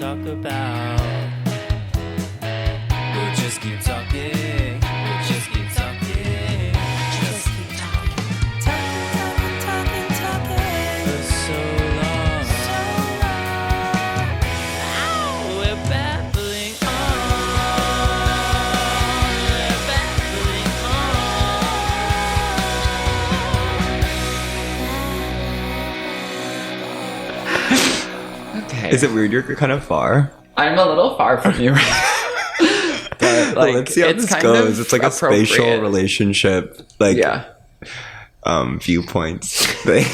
talk about. We'll just keep talking. We'll just keep talking. Just keep talking. Talking. For so long. Ow, we're babbling on. Okay. Is it weird you're kind of far? I'm a little far from you. But like, let's see how this goes. It's like a spatial relationship, like viewpoints thing.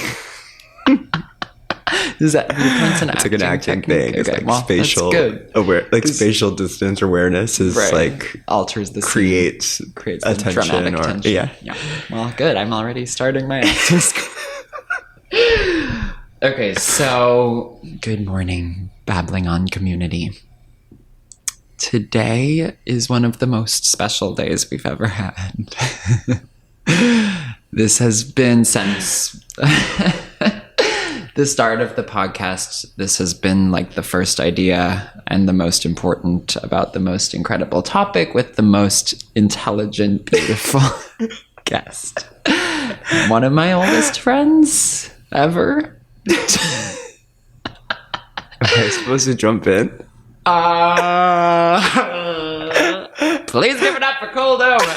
Is that viewpoints an it's like an acting thing. It's like spatial spatial distance awareness is like alters the creates attention or tension. Yeah. Well, good. I'm already starting my acting school. Okay, so good morning, Babbling On community. Today is one of the most special days we've ever had. This has been since the start of the podcast. This has been like the first idea and the most important about the most incredible topic with the most intelligent, beautiful guest. One of my oldest friends ever. Am I supposed to jump in? Please give it up for Cole Doman.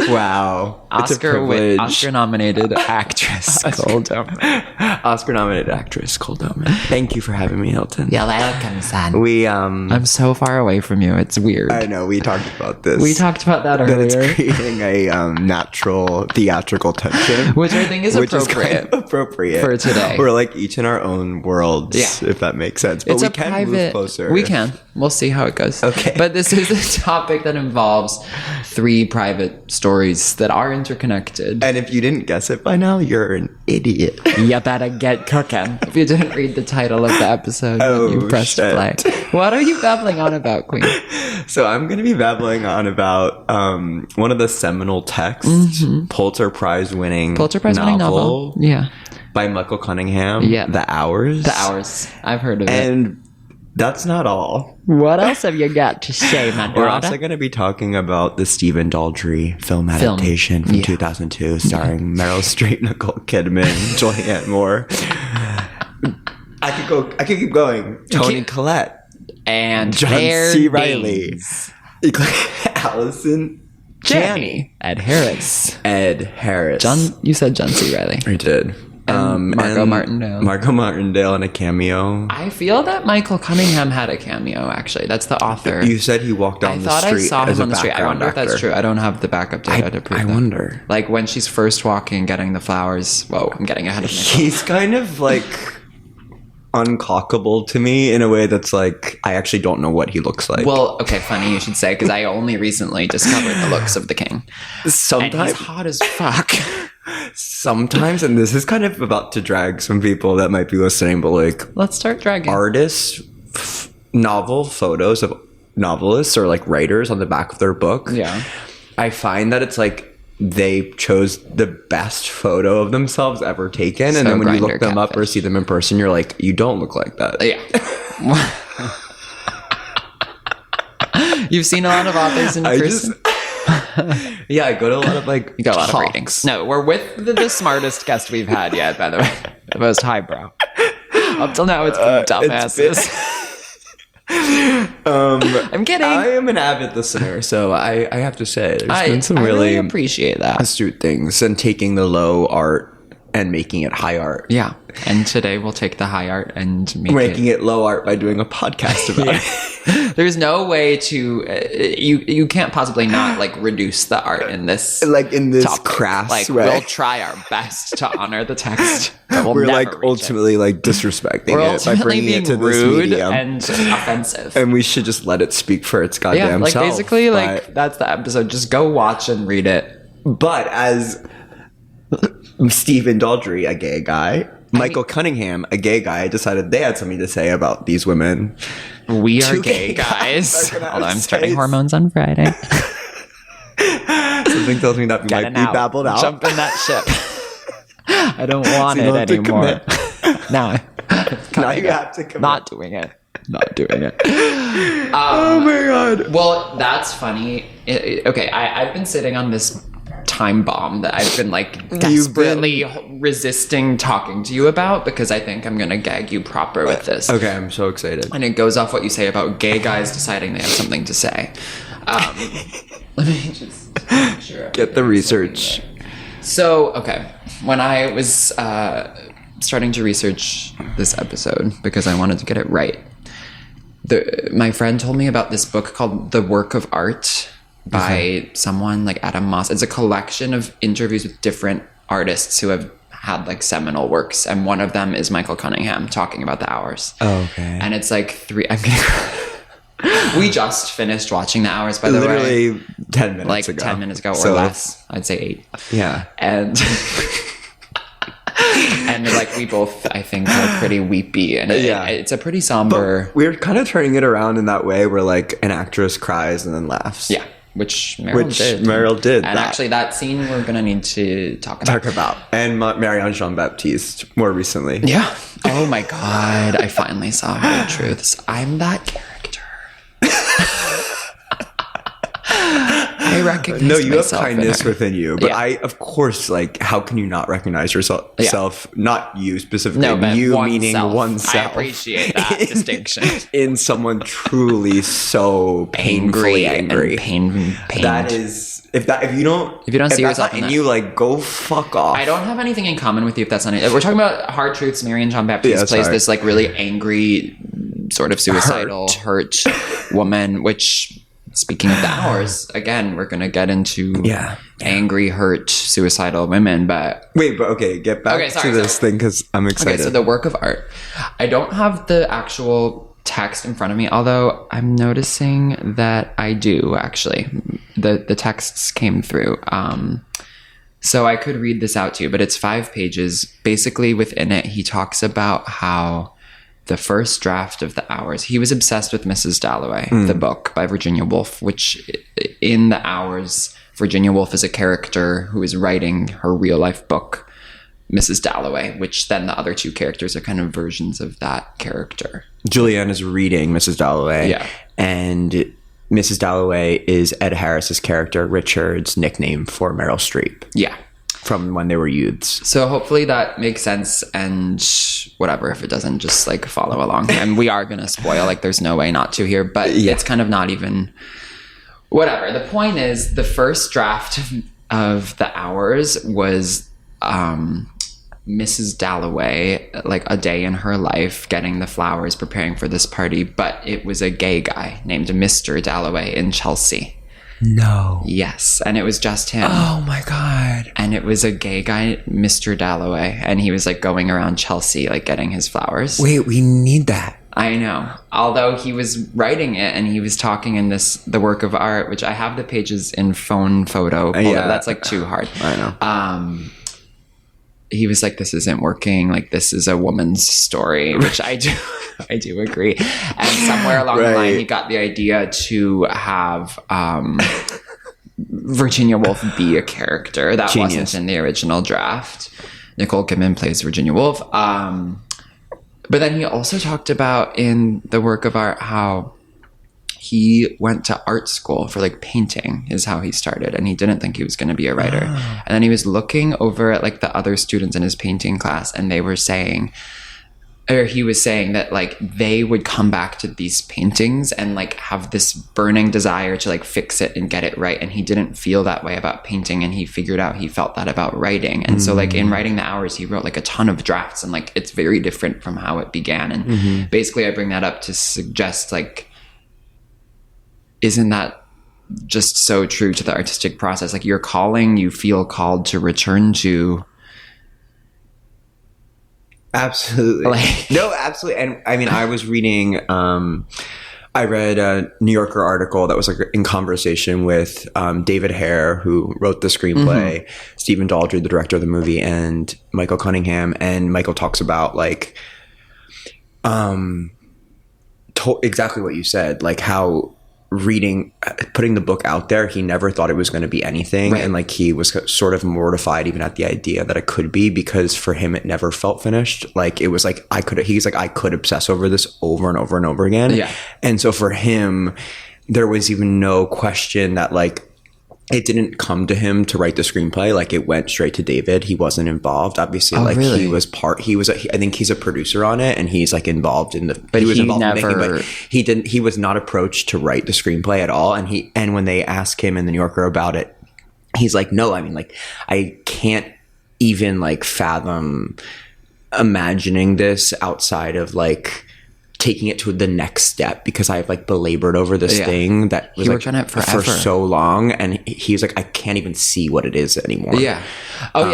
Wow. Oscar-nominated actress Cole Doman. Oscar-nominated actress Cole Doman. Thank you for having me, Hilton. You're welcome, son. I'm so far away from you. It's weird. I know. We talked about this. We talked about that earlier. That it's creating a natural theatrical tension. Which I think is appropriate. Which is kind of appropriate. For today. We're like each in our own worlds, if that makes sense. But it's we can move closer. We can. We'll see how it goes. Okay. But this is a topic that involves 3 private stories that are interconnected. And if you didn't guess it by now, you're an idiot. You better get cooking. If you didn't read the title of the episode, you pressed play. What are you babbling on about, Queen? So I'm going to be babbling on about one of the seminal texts, Pulitzer Prize winning novel. Yeah. By Michael Cunningham. Yeah. The Hours. The Hours. I've heard of it. And that's not all. What else have you got to say, my daughter? We're also going to be talking about the Stephen Daldry film adaptation from 2002, starring Meryl Streep, Nicole Kidman, Julianne Moore. I could keep going. Toni Collette. And John C. Reilly. Allison Janney. Ed Harris. You said John C. Reilly. I did. Margot Martindale in a cameo. I feel that Michael Cunningham had a cameo, actually. That's the author. You said he walked down the street. I thought I saw him on the street. I wonder if actor. that's true. I don't have the backup data to prove that. I wonder. Like when she's first walking, getting the flowers. Whoa, I'm getting ahead of myself. He's kind of like unclockable to me in a way that's like, I actually don't know what he looks like. Well, okay, funny you should say, because I only recently discovered the looks of the king. Sometimes. And he's hot as fuck. Sometimes, and this is kind of about to drag some people that might be listening, but like, let's start dragging artists, novel photos of novelists or like writers on the back of their book. Yeah. I find that it's like they chose the best photo of themselves ever taken, and then when you look them up or see them in person, you're like, you don't look like that. Yeah. You've seen a lot of authors in person? Yeah, I go to a lot of like you got a lot of readings. No, we're with the smartest guest we've had yet, by the way. The most highbrow. Up till now, it's been dumbasses. I'm kidding. I am an avid listener, so I have to say there's been some really appreciate that astute things and taking the low art and making it high art. Yeah. And today we'll take the high art and making it low art by doing a podcast about it. There's no way to you can't possibly not like reduce the art in this topic. Crass like way. We'll try our best to honor the text. We're like ultimately like disrespecting it by bringing it to this medium and offensive. And we should just let it speak for its goddamn self. Basically like that's the episode. Just go watch and read it. But as Stephen Daldry, a gay guy, Michael Cunningham, a gay guy, decided they had something to say about these women. We are gay guys. Although I'm starting hormones on Friday. Something tells me that we might be babbled out. Jump in that ship. I don't want it anymore. Now you have to commit. Not doing it. Not doing it. Oh my god. Well, that's funny. Okay, I've been sitting on this time bomb that I've been like desperately resisting talking to you about because I think I'm gonna gag you proper with this. Okay, I'm so excited. And it goes off what you say about gay guys deciding they have something to say. Let me just make sure Get the research. So, okay, when I was starting to research this episode because I wanted to get it right, my friend told me about this book called The Work of Art by someone like Adam Moss. It's a collection of interviews with different artists who have had like seminal works, and one of them is Michael Cunningham talking about the Hours. Oh, okay. And it's like we just finished watching the Hours, by the way. Literally 10 minutes like ago. 10 minutes ago or So, less. I'd say 8. Yeah. And and like we both, I think, are pretty weepy, and it's a pretty somber. But we're kind of turning it around in that way where like an actress cries and then laughs. Yeah, which Meryl did. And actually, that scene we're gonna need to talk about. And Marianne Jean-Baptiste more recently. Yeah. Oh my god! I finally saw her truths. I'm that character. I recognize No, you have myself in kindness her. within you, but Yeah. I, of course, like, how can you not recognize yourself? Not you specifically, No, but you oneself. meaning oneself. I appreciate that distinction. In someone truly so painfully angry. and pain. That is, if you don't see that's yourself not in in that. you, like, go fuck off. I don't have anything in common with you if that's not it. We're talking about Hard Truths. Marianne Jean-Baptiste plays this like really angry, sort of suicidal, hurt woman, which, speaking of the Hours, again, we're going to get into angry, hurt, suicidal women, but... Wait, but okay, get back to this thing because I'm excited. Okay, so the work of art. I don't have the actual text in front of me, although I'm noticing that I do, actually. The texts came through. So I could read this out to you, but it's 5 pages. Basically, within it, he talks about how the first draft of the Hours, he was obsessed with Mrs. Dalloway, the book by Virginia Woolf, which in the Hours, Virginia Woolf is a character who is writing her real life book, Mrs. Dalloway, which then the other 2 characters are kind of versions of that character. Julianne is reading Mrs. Dalloway. Yeah. And Mrs. Dalloway is Ed Harris's character, Richard's nickname for Meryl Streep. Yeah. From when they were youths. So hopefully that makes sense, and whatever, if it doesn't, just like follow along. And we are going to spoil, like there's no way not to here, but it's kind of not even, whatever. The point is, the first draft of the Hours was Mrs. Dalloway, like a day in her life, getting the flowers, preparing for this party, but it was a gay guy named Mr. Dalloway in Chelsea. No. Yes, and it was just him. Oh my god. And it was a gay guy, Mr. Dalloway, and he was like going around Chelsea, like getting his flowers. Wait, we need that. I know. Although he was writing it and he was talking in the work of art, which I have the pages in phone photo. Yeah. That's like too hard. I know. He was like, this isn't working. Like, this is a woman's story, which I do agree. And somewhere along the line, he got the idea to have Virginia Woolf be a character. That wasn't in the original draft. Nicole Kidman plays Virginia Woolf. But then he also talked about in the work of art how he went to art school for like painting is how he started, and he didn't think he was going to be a writer. And then he was looking over at like the other students in his painting class, and they were saying, or he was saying that like they would come back to these paintings and like have this burning desire to like fix it and get it right, and he didn't feel that way about painting, and he figured out he felt that about writing. And so like in writing the Hours, he wrote like a ton of drafts, and like it's very different from how it began. And basically I bring that up to suggest like, isn't that just so true to the artistic process? Like your calling, you feel called to return to. Absolutely. No, absolutely. And I mean, I was reading, I read a New Yorker article that was like in conversation with David Hare, who wrote the screenplay, Stephen Daldry, the director of the movie, and Michael Cunningham. And Michael talks about like exactly what you said, like how putting the book out there, he never thought it was going to be anything. Right. And like, he was sort of mortified even at the idea that it could be, because for him, it never felt finished. Like, it was like, I could obsess over this over and over and over again. Yeah. And so for him, there was even no question that like, it didn't come to him to write the screenplay. Like, it went straight to David. He wasn't involved. Obviously, Oh, like really? I think he's a producer on it, and he's like involved in the, But he was he involved in never- making, but he was not approached to write the screenplay at all. And when they asked him in the New Yorker about it, he's like, no, I mean, like, I can't even like fathom imagining this outside of like taking it to the next step, because I've like belabored over this thing that was He like worked on it for forever. so long, and he's like, I can't even see what it is anymore. Yeah. Oh,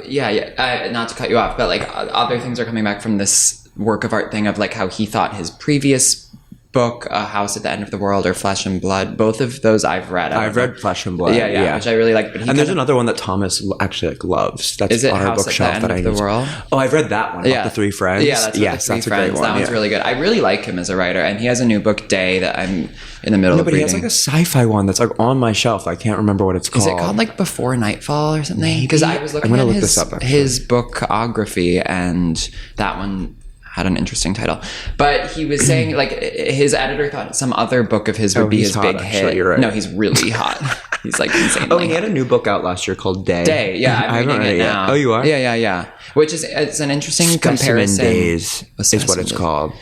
yeah. Not to cut you off, but like other things are coming back from this work of art thing of like how he thought his previous book, A House at the End of the World or Flesh and Blood, both of those I've read. I've read Flesh and Blood. Yeah, which I really like. But and there's another one that Thomas actually like loves. That's Is it on our House bookshelf at the that End I of the World? Oh, I've read that one. About the three friends. Yeah, that's yes, the that's three a great friends. one. That one's really good. I really like him as a writer, and he has a new book, Day, that I'm in the middle of But he reading. has like a sci-fi one that's like on my shelf. I can't remember what it's called. Is it called like Before Nightfall or something? Because I was looking I'm gonna at look this up, actually. his bookography, and that one had an interesting title. But he was saying like his editor thought some other book of his would be he's his hot, big actually, hit. you're right. No, he's really hot. He's like insanely Oh, he had a new book out last year called Day. Day. Yeah, I'm haven't reading read it yet. now. Oh, you are? Yeah. Which is, it's an interesting Specimen comparison. Days is what it's called.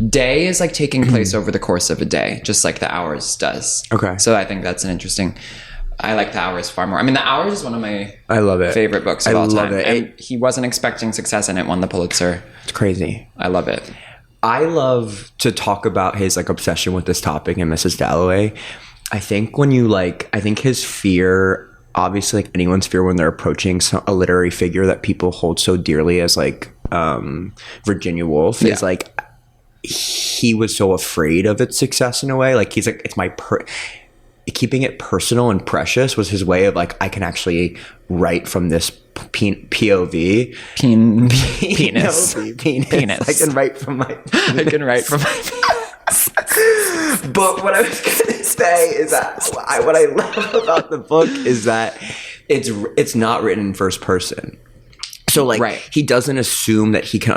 Day is like taking place over the course of a day, just like The Hours does. Okay. So I think that's an interesting. I like The Hours far more. I mean, The Hours is one of my I love it. favorite books of I all love time. it. And he wasn't expecting success, and it won the Pulitzer. It's crazy. I love it. I love to talk about his like obsession with this topic in Mrs. Dalloway. I think I think his fear, obviously like anyone's fear when they're approaching a literary figure that people hold so dearly as like Virginia Woolf, is like, he was so afraid of its success in a way. Like, he's like, it's my keeping it personal and precious was his way of like, I can actually write from this POV. Penis. Penis. I can write from my I can write from my But what I was going to say is that what I love about the book is that it's not written in first person. So like, Right. he doesn't assume that he can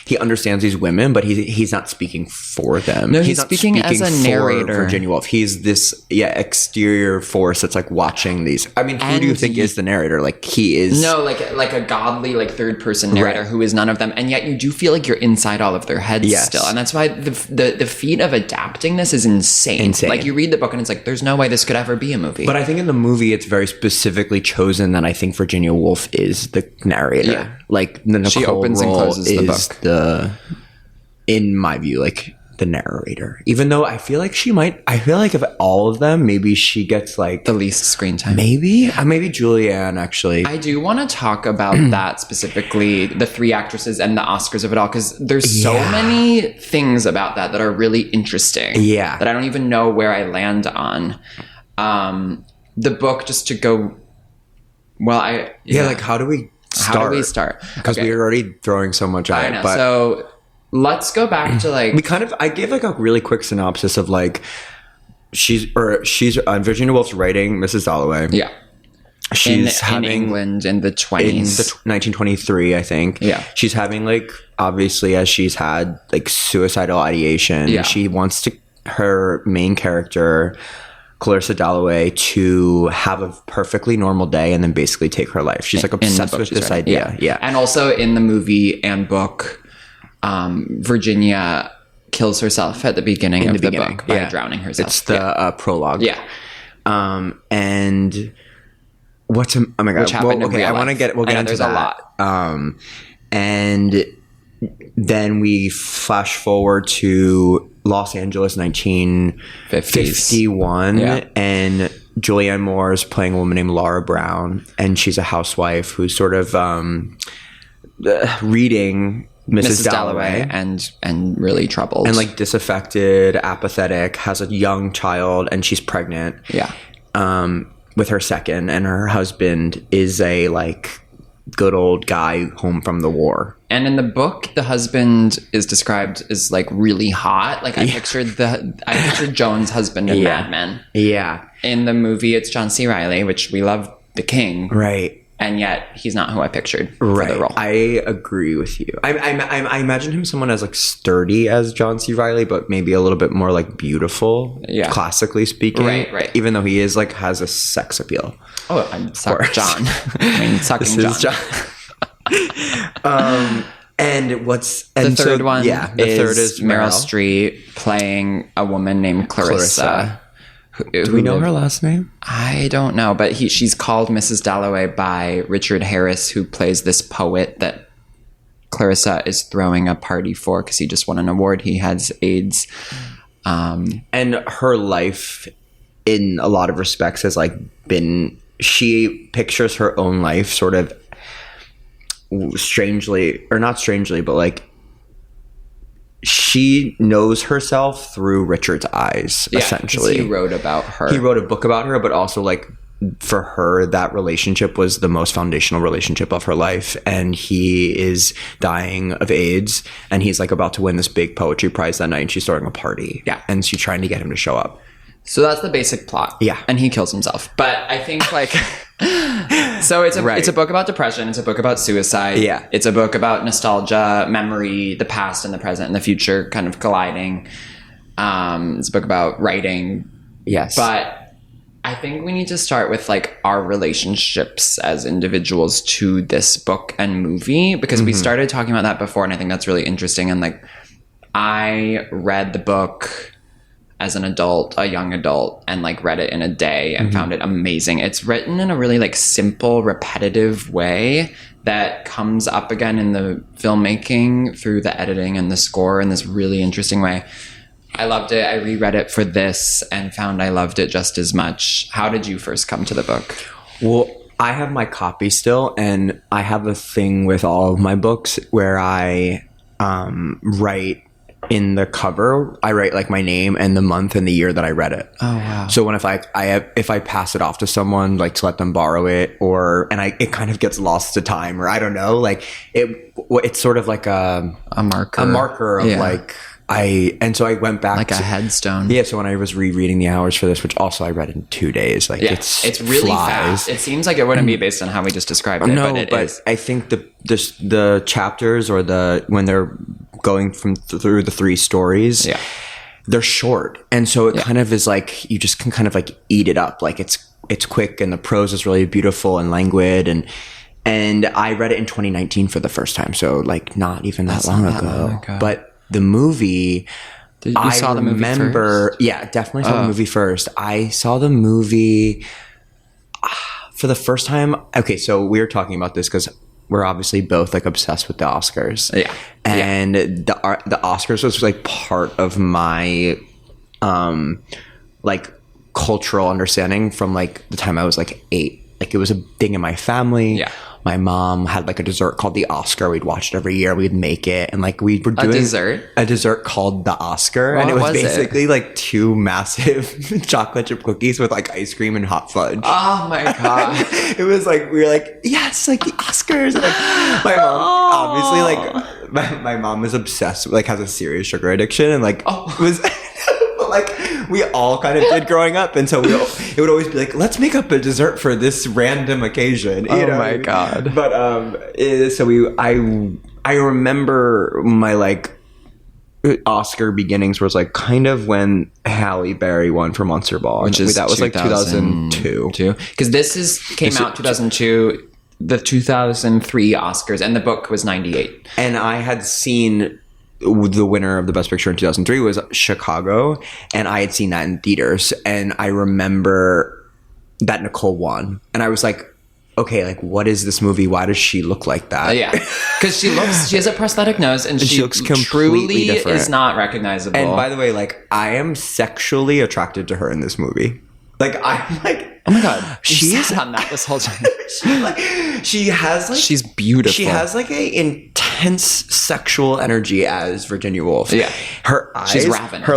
he understands these women, but he's not speaking for them. No, he's not speaking as a for narrator. Virginia Woolf. He's this exterior force that's like watching these. I mean, who do you And think is the narrator? Like, he is. No, like a godly, like third person narrator Right. who is none of them, and yet you do feel like you're inside all of their heads Yes. still, and that's why the feat of adapting this is insane. Like, you read the book and it's like, there's no way this could ever be a movie. But I think in the movie, it's very specifically chosen that I think Virginia Woolf is the narrator. Yeah. Like, the Nicole She opens and role closes the is book. in my view, like the narrator. Even though I feel like of all of them, maybe she gets like the least screen time. maybe Julianne actually. I do want to talk about that specifically, the three actresses and the Oscars of it all, because there's so many things about that are really interesting. Yeah. That I don't even know where I land on. The book, just to go. Well, like how do we start? How do we start? Because Okay. we're already throwing so much at I it. know. But So let's go back to like. I gave like a really quick synopsis of like she's Virginia Woolf's writing Mrs. Dalloway. Yeah. She's in having England in the 20s. 1923, I think. Yeah. She's having like, obviously, as she's had like suicidal ideation. Yeah. She wants her main character, Clarissa Dalloway, to have a perfectly normal day and then basically take her life. She's like in the obsessed book with she's this writing. idea. Yeah. And also in the movie and book, Virginia kills herself at the beginning of the book by drowning herself. It's the prologue. Yeah. And what's oh my god! Which happened in real I want to life. get. We'll I get know, into there's that. a lot. And then we flash forward to Los Angeles, 1951, Yeah. and Julianne Moore is playing a woman named Laura Brown, and she's a housewife who's sort of reading Mrs. Dalloway. and really troubled And like disaffected, apathetic, has a young child, and she's pregnant. yeah. With her second, and her husband is a like good old guy home from the war. And in the book, the husband is described as like really hot. Like I pictured Joan's husband in Mad Men. Yeah. In the movie, it's John C. Reilly, which we love the king. Right. And yet he's not who I pictured for the role. I agree with you. I imagine him someone as like sturdy as John C. Reilly, but maybe a little bit more like beautiful, classically speaking. Right. Even though he is like has a sex appeal. Oh, I'm sorry, John. I mean, sucking John. And what's the third one? Yeah, the third is Meryl Streep playing a woman named Clarissa. Do we know her last name? I don't know, but she's called Mrs. Dalloway by Richard Harris, who plays this poet that Clarissa is throwing a party for because he just won an award. He has AIDS. And her life, in a lot of respects, has like been... She pictures her own life sort of strangely, or not strangely, but like she knows herself through Richard's eyes, essentially. He wrote about her. He wrote a book about her, but also like for her, that relationship was the most foundational relationship of her life. And he is dying of AIDS, and he's like about to win this big poetry prize that night, and she's throwing a party. Yeah. And she's trying to get him to show up. So that's the basic plot. Yeah. And he kills himself. But I think like... So it's a book about depression. It's a book about suicide. Yeah. It's a book about nostalgia, memory, the past and the present and the future kind of colliding. It's a book about writing. Yes. But I think we need to start with like our relationships as individuals to this book and movie, because we started talking about that before, and I think that's really interesting. And like, I read the book as an adult, a young adult, and like read it in a day and found it amazing. It's written in a really like simple, repetitive way that comes up again in the filmmaking through the editing and the score in this really interesting way. I loved it. I reread it for this and found I loved it just as much. How did you first come to the book? Well, I have my copy still, and I have a thing with all of my books where I write in the cover, I write like my name and the month and the year that I read it. Oh wow! So when if I pass it off to someone, like to let them borrow it, it kind of gets lost to time, or I don't know, like it's sort of like a marker of like so I went back like a headstone. Yeah. So when I was rereading the hours for this, which also I read in 2 days, like it's really fast. It seems like it wouldn't be based on how we just described it, but it is. I think the chapters or when they're going through the 3 stories, they're short, and so it kind of is like you just can kind of like eat it up. Like it's quick, and the prose is really beautiful and languid, and I read it in 2019 for the first time, so like not even that long ago. But the movie, you saw the movie first? Yeah, definitely saw the movie first. I saw the movie for the first time. Okay, so we were talking about this because we're obviously both like obsessed with the Oscars. Yeah. And the Oscars was like part of my like cultural understanding from like the time I was like 8. Like it was a thing in my family. Yeah. My mom had like a dessert called the Oscar. We'd watch it every year. We'd make it, and like we were doing a dessert called the Oscar, and it was basically like 2 massive chocolate chip cookies with like ice cream and hot fudge. Oh my god! It was like we were like, yes, like the Oscars. And, like, my mom, obviously, like my mom is obsessed, like has a serious sugar addiction, and like was. Like we all kind of did growing up, and so it would always be like, let's make up a dessert for this random occasion. You know? My god! But I remember my like Oscar beginnings was like kind of when Halle Berry won for Monster Ball, which is that was like 2002. Because this came out 2002. The 2003 Oscars, and the book was 98. And I had seen. The winner of the Best Picture in 2003 was Chicago, and I had seen that in theaters, and I remember that Nicole won, and I was like, okay, like what is this movie? Why does she look like that? Yeah, because she has a prosthetic nose, and she looks completely different. Is not recognizable. And by the way, like I am sexually attracted to her in this movie. Like I'm like, oh my god, she's on that this whole time. She has like she's beautiful. She has like a intense intense sexual energy as Virginia Woolf. Yeah. Her eyes, She's ravenous.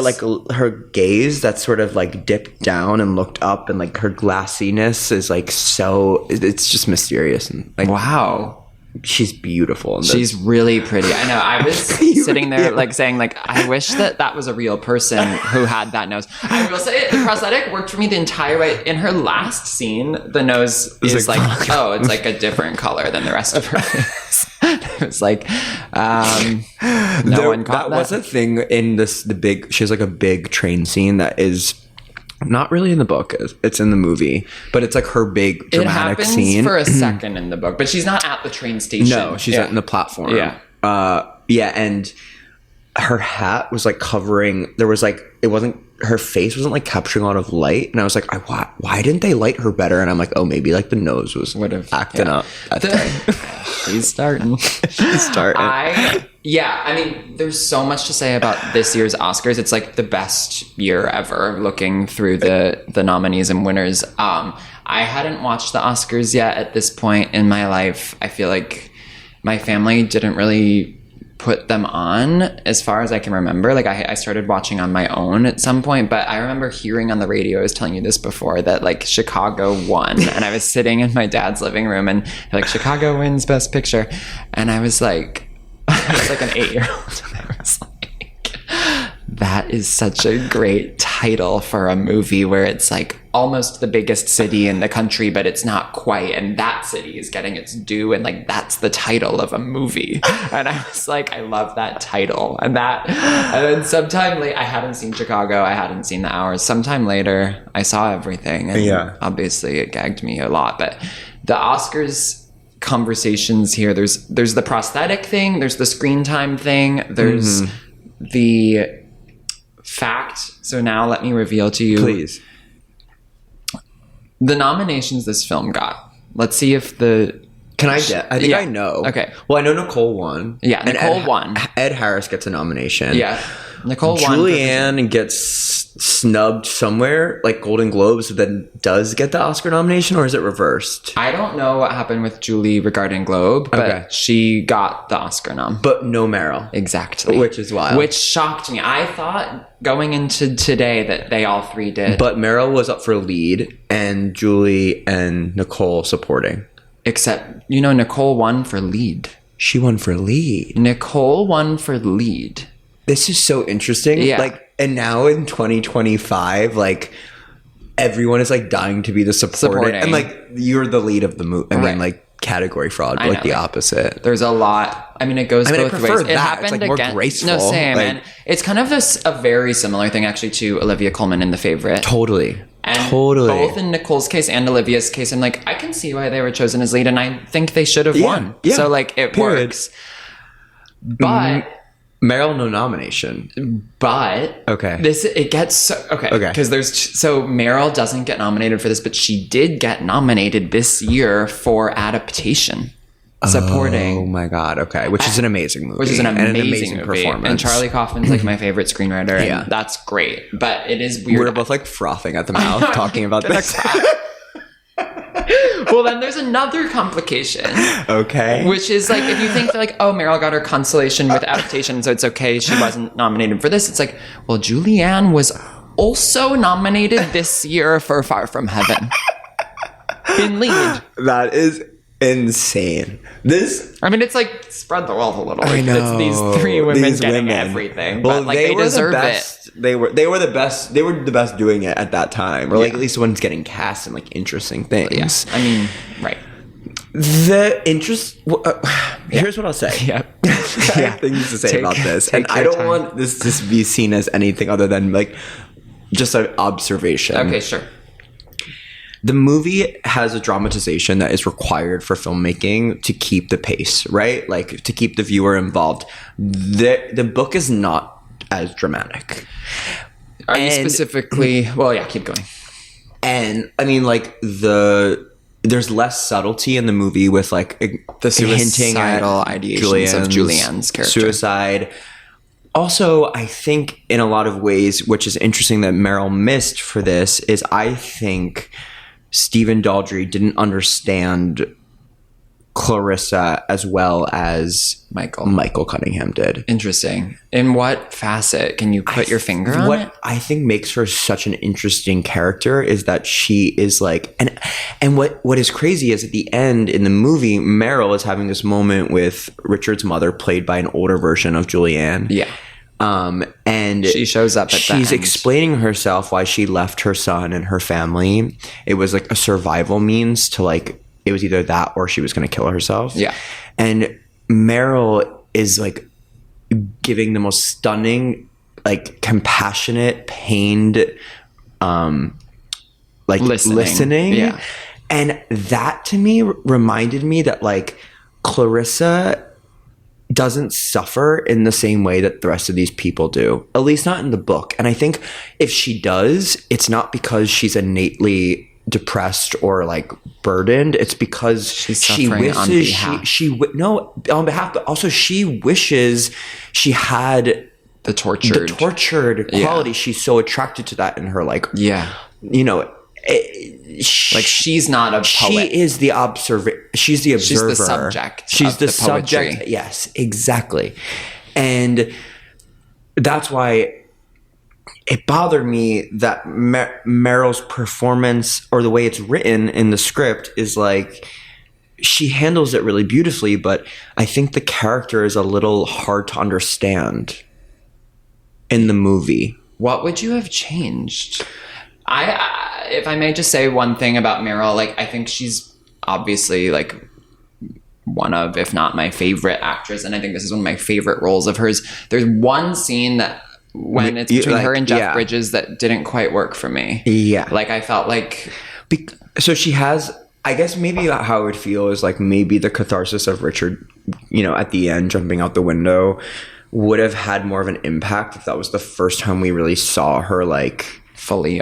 her gaze that sort of like dipped down and looked up, and like her glassiness is like so, it's just mysterious, and like Wow. she's beautiful. In this. She's really pretty. I know. I was sitting there like saying like, I wish that was a real person who had that nose. I will say the prosthetic worked for me the entire way. In her last scene, the nose is like it's like a different color than the rest of her face. It was like, no one caught that. That was a thing in she has like a big train scene that is not really in the book. It's in the movie, but it's like her big dramatic scene. It happens for a second in the book, but she's not at the train station. No, she's in the platform. Yeah. And her hat was like covering, her face wasn't like capturing a lot of light, and I was like, why didn't they light her better? And I'm like, oh, maybe like the nose was acting up. She's starting. I mean, there's so much to say about this year's Oscars. It's like the best year ever, looking through the nominees and winners. I hadn't watched the Oscars yet at this point in my life. I feel like my family didn't really put them on as far as I can remember. Like I started watching on my own at some point, but I remember hearing on the radio, I was telling you this before, that like Chicago won, and I was sitting in my dad's living room and like, Chicago wins Best Picture, and I was like an 8-year-old, and I was like, that is such a great title for a movie where it's like almost the biggest city in the country, but it's not quite, and that city is getting its due, and like that's the title of a movie. And I was like, I love that title. And then sometime later, I hadn't seen Chicago, I hadn't seen The Hours. Sometime later, I saw everything, and obviously it gagged me a lot. But the Oscars conversations here, there's the prosthetic thing, there's the screen time thing, there's the fact. So now let me reveal to you, please, the nominations this film got. Let's see if the... Can I get? I think I know. Okay. Well, I know Nicole won. Yeah, Nicole won. Ed Harris gets a nomination. Yeah. Nicole won. Julianne gets snubbed somewhere, like Golden Globes, but then does get the Oscar nomination, or is it reversed? I don't know what happened with Julie regarding Globe, but she got the Oscar nom. But no Meryl. Exactly. Which is wild. Which shocked me. I thought going into today that they all three did. But Meryl was up for lead, and Julie and Nicole supporting. Except, Nicole won for lead. She won for lead. Nicole won for lead. This is so interesting. Yeah. Like, and now in 2025, like, everyone is like dying to be the supporting. And like, you're the lead of the movie. I mean, like, category fraud, but like the opposite. There's a lot. I mean, it goes both ways. It happened it's like again. More graceful. No, same. Like, and it's kind of a very similar thing actually to Olivia Colman in The Favorite. Totally. And both in Nicole's case and Olivia's case, I'm like, I can see why they were chosen as lead, and I think they should have won. Yeah. So like, it works. But Meryl, no nomination. But it gets so because so Meryl doesn't get nominated for this, but she did get nominated this year for adaptation. Supporting. Oh my god! Okay, which is an amazing movie. Which is an amazing movie. Performance. And Charlie Kaufman's like my favorite screenwriter. And that's great. But it is weird. We're both like frothing at the mouth talking about this. Well, then there's another complication. Okay. Which is like, if you think that like, oh, Meryl got her consolation with adaptation, so it's okay she wasn't nominated for this. It's like, well, Julianne was also nominated this year for Far From Heaven. In lead. That is insane. It's like spread the wealth a little. I know. It's these three women getting everything. Well, but like they deserve it. They were the best. They were the best doing it at that time, or like at least one's getting cast in like interesting things. Yeah. I mean, right. The interest. Here's what I'll say. Yep. I have things to say about this, and I don't want this to be seen as anything other than like just an observation. Okay, sure. The movie has a dramatization that is required for filmmaking to keep the pace, right? Like to keep the viewer involved. The book is not as dramatic. Are you specifically? Well, yeah, keep going. And I mean, like there's less subtlety in the movie with like the suicidal ideations of Julianne's character. Suicide. Also, I think in a lot of ways, which is interesting that Meryl missed for this, is I think Stephen Daldry didn't understand Clarissa as well as Michael Cunningham did. Interesting. In what facet can you put your finger on What it? I think makes her such an interesting character is that she is like, and what is crazy is at the end in the movie, Meryl is having this moment with Richard's mother, played by an older version of Julianne. Yeah. And she shows up at the she's end. explaining herself why she left her son and her family. It was like a survival means to like, it was either that or she was going to kill herself. Yeah. And Meryl is like giving the most stunning, like compassionate, pained, like listening. Yeah. And that to me reminded me that like Clarissa doesn't suffer in the same way that the rest of these people do, at least not in the book. And I think if she does, it's not because she's innately depressed or like burdened. It's because she wishes on behalf, but also she wishes she had the tortured quality. Yeah. She's so attracted to that in her, like, you know, like she's not a poet. She is the observer. She's the observer. She's the subject. She's of the poetry. subject. Yes, exactly. And that's why it bothered me that Meryl's performance, or the way it's written in the script, is like she handles it really beautifully, but I think the character is a little hard to understand in the movie. What would you have changed? If I may just say one thing about Meryl, like I think she's obviously like one of, if not my favorite actress, and I think this is one of my favorite roles of hers. There's one scene that when it's between her and Jeff Bridges that didn't quite work for me. Yeah. Like I felt like... So she has... I guess maybe how I would feel is like maybe the catharsis of Richard, you know, at the end, jumping out the window, would have had more of an impact if that was the first time we really saw her like... fully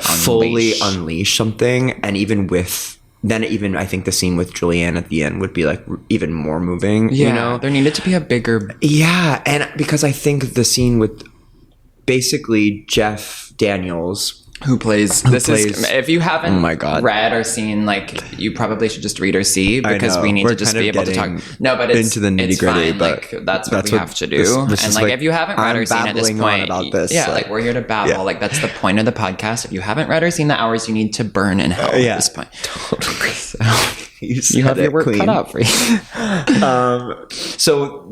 unleash something. And even I think the scene with Julianne at the end would be like even more moving. Yeah, you know, there needed to be a bigger... Yeah, and because I think the scene with basically Jeff Daniels, who plays if you haven't read or seen, like, you probably should just read or see, because we need to just be able to talk. No, but it's into the nitty gritty. But like, that's what we have to do. And like, if you haven't read or seen at this point, about this, like we're here to babble. Yeah. Like that's the point of the podcast. If you haven't read or seen the hours, you need to burn in hell at this point. Totally. So, you have your work cut out for you. So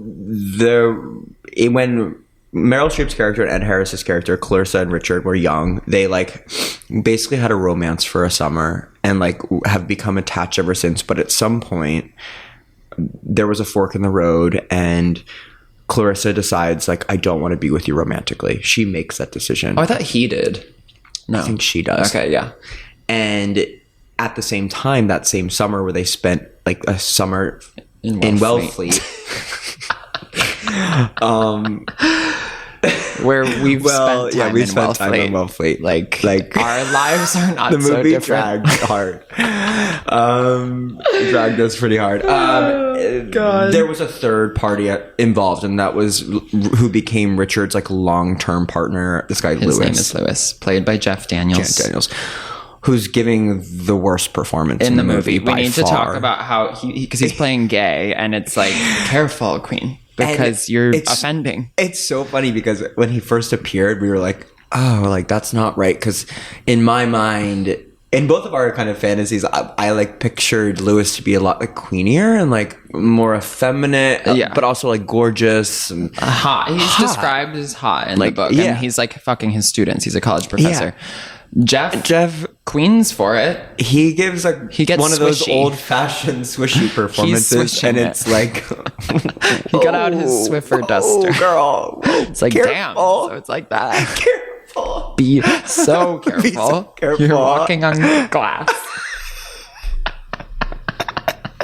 when Meryl Streep's character and Ed Harris's character, Clarissa and Richard, were young, they like basically had a romance for a summer and like have become attached ever since. But at some point there was a fork in the road and Clarissa decides like, I don't want to be with you romantically. She makes that decision. Oh, I thought he did. No, I think she does. Okay. Yeah. And at the same time, that same summer where they spent like a summer in Wellfleet. Where we've spent time in Wellfleet. Like our lives are not the so movie different. dragged hard. Dragged us pretty hard. God. There was a third party involved, and that was who became Richard's like long-term partner. This guy, His name is Lewis, played by Jeff Daniels. Who's giving the worst performance in the movie by far. We need to talk about how because he's playing gay, and it's like, careful, Queen, because you're offending. It's so funny because when he first appeared, we were like, oh, like that's not right. Because in my mind, in both of our kind of fantasies, I like pictured Lewis to be a lot like queenier and like more effeminate, but also like gorgeous and hot. He's described as hot in the book, and he's like fucking his students. He's a college professor. Jeff Queen's for it. He gives like one of those old-fashioned swishy performances, and it's like he got out his Swiffer duster. Girl, it's like careful. Damn. So it's like that. Careful. Be so careful. Be so careful. You're walking on glass.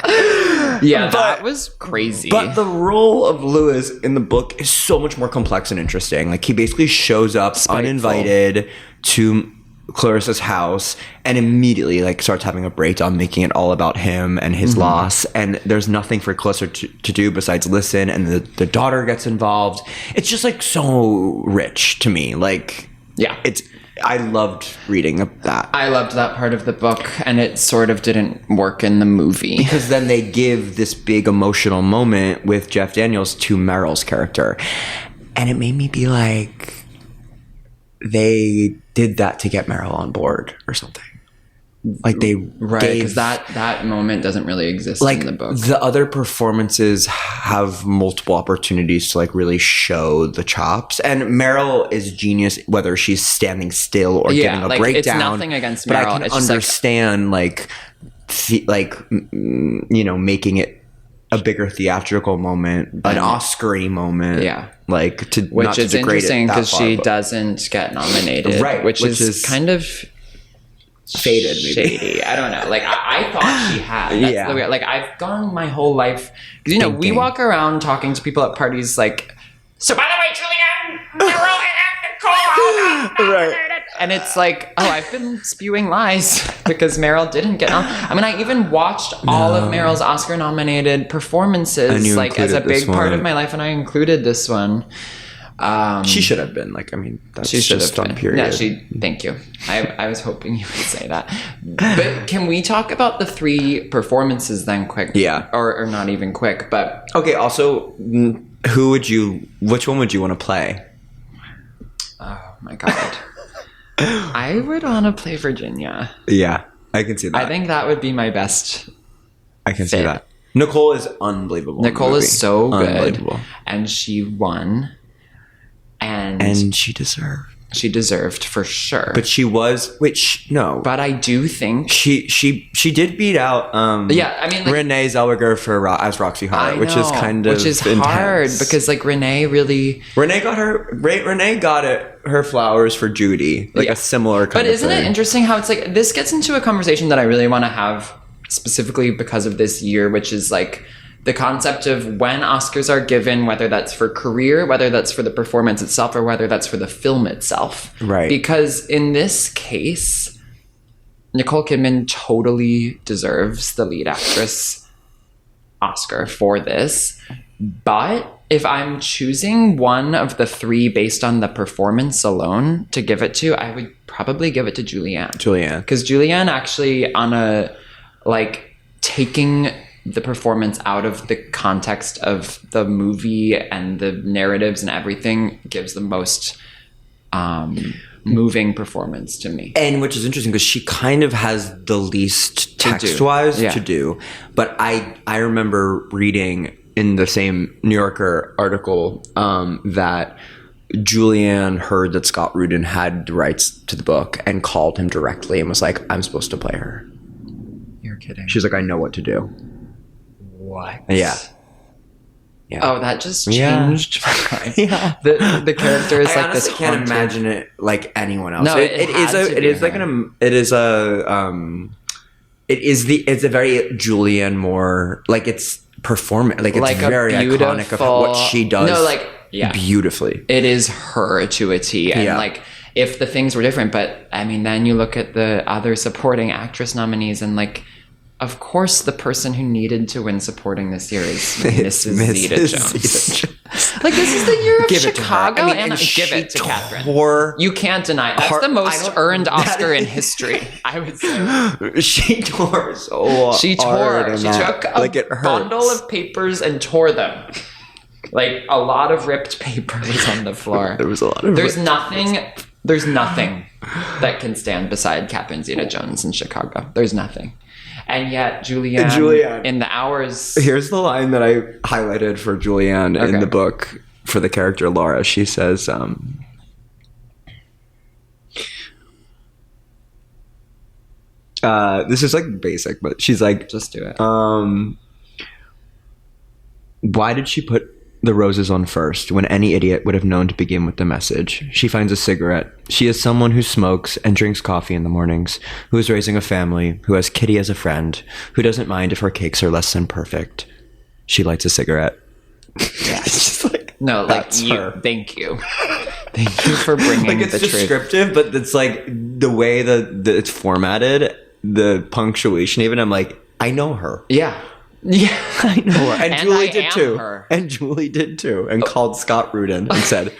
That was crazy. But the role of Lewis in the book is so much more complex and interesting. Like he basically shows up uninvited to Clarissa's house and immediately like starts having a breakdown, making it all about him and his loss, and there's nothing for Clarissa to do besides listen, and the daughter gets involved. It's just like so rich to me. Like it's I loved reading that. I loved that part of the book, and it sort of didn't work in the movie. Because then they give this big emotional moment with Jeff Daniels to Meryl's character. And it made me be like, they did that to get Meryl on board or something. Like they because that moment doesn't really exist in the book. The other performances have multiple opportunities to like really show the chops, and Meryl is genius whether she's standing still or giving a breakdown. It's nothing against Meryl. But I can understand making it a bigger theatrical moment, an Oscar-y moment. Yeah. Which is interesting because she doesn't get nominated. Right. Which is kind of faded, maybe. Shady. I don't know. Like I thought she had. That's the way. Like I've gone my whole life. Because we walk around talking to people at parties. Like, so by the way, Julianne, Meryl, and Nicole, right? And it's like, oh, I've been spewing lies because Meryl didn't get on. I mean, I even watched all of Meryl's Oscar-nominated performances, like as a big part of my life, and I included this one. She should have been that's she should just have on been. period. Yeah, thank you. I was hoping you would say that. But can we talk about the 3 performances then quick? Yeah. Or not even quick, but... Okay, also, which one would you want to play? Oh my God. I would want to play Virginia. Yeah, I can see that. I think that would be my best I can see that. Nicole is unbelievable. Nicole is so good. Unbelievable. And she won. And she deserved. She deserved for sure. But she was, no. But I do think she did beat out Renee Zellweger as Roxy Hart, which is hard because Renee got her flowers for Judy, a similar kind of thing. But isn't it interesting how it's like this gets into a conversation that I really want to have specifically because of this year, which is like the concept of when Oscars are given, whether that's for career, whether that's for the performance itself, or whether that's for the film itself. Right. Because in this case, Nicole Kidman totally deserves the lead actress Oscar for this. But if I'm choosing one of the 3 based on the performance alone to give it to, I would probably give it to Julianne. Because Julianne actually taking the performance out of the context of the movie and the narratives and everything gives the most moving performance to me. And which is interesting because she kind of has the least text-wise to do. But I remember reading in the same New Yorker article that Julianne heard that Scott Rudin had the rights to the book and called him directly and was like, I'm supposed to play her. You're kidding. She's like, I know what to do. What? Yeah. Oh, that just changed. Yeah. The character is like this. I can't imagine it like anyone else. No, it's a very Julianne Moore, it's performance, it's very iconic of what she does. No, beautifully. It is her to a T, and if the things were different, but I mean, then you look at the other supporting actress nominees, and of course, the person who needed to win supporting this year is Mrs. Zeta Jones. This is the year of Chicago, and give it to Catherine. You can't deny it. That's the most earned Oscar in history, I would say. She tore so She hard. She took a bundle of papers and tore them. A lot of ripped papers on the floor. There was a lot of There's nothing that can stand beside Catherine Zeta-Jones in Chicago. There's nothing. And yet, Julianne, in the hours... Here's the line that I highlighted for Julianne in the book for the character Laura. She says, this is basic, but she's like... Just do it. Why did she put the roses on first when any idiot would have known to begin with the message? She finds a cigarette. She is someone who smokes and drinks coffee in the mornings, who is raising a family, who has Kitty as a friend, who doesn't mind if her cakes are less than perfect. She lights a cigarette. Yeah. It's just that's her. Thank you. Thank you for bringing the truth. It's descriptive, but it's the way that it's formatted, the punctuation even, I'm like, I know her. Yeah. Yeah, I know. And I Julie did am too. her. And Julie did too. And called Scott Rudin and said,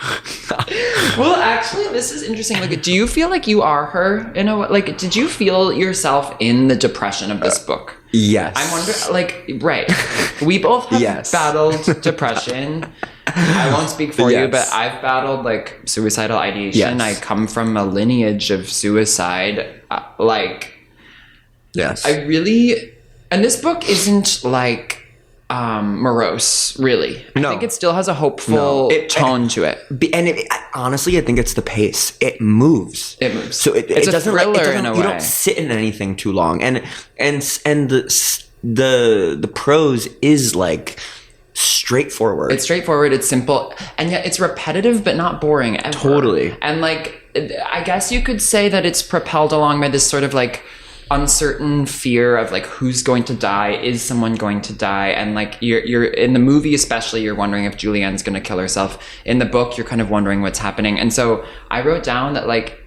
Well, actually, this is interesting. Like, do you feel like you are her in a way? Like, did you feel yourself in the depression of this book? yes. I wonder, like, right. We both have Yes. battled depression. I won't speak for you, Yes. but I've battled, like, suicidal ideation. Yes. I come from a lineage of suicide. Yes. I really... And this book isn't, like, morose, really. No. I think it still has a hopeful tone to it. Honestly, I think it's the pace. It moves. It moves. So it It's a doesn't thriller in a You way. don't sit in anything too long. And the prose is like straightforward. It's straightforward, it's simple, and yet it's repetitive but not boring ever. Totally. And like, I guess you could say that it's propelled along by this sort of like uncertain fear of like who's going to die, is someone going to die, and like you're in the movie especially, you're wondering if Julianne's going to kill herself. In the book, you're kind of wondering what's happening. And so I wrote down that like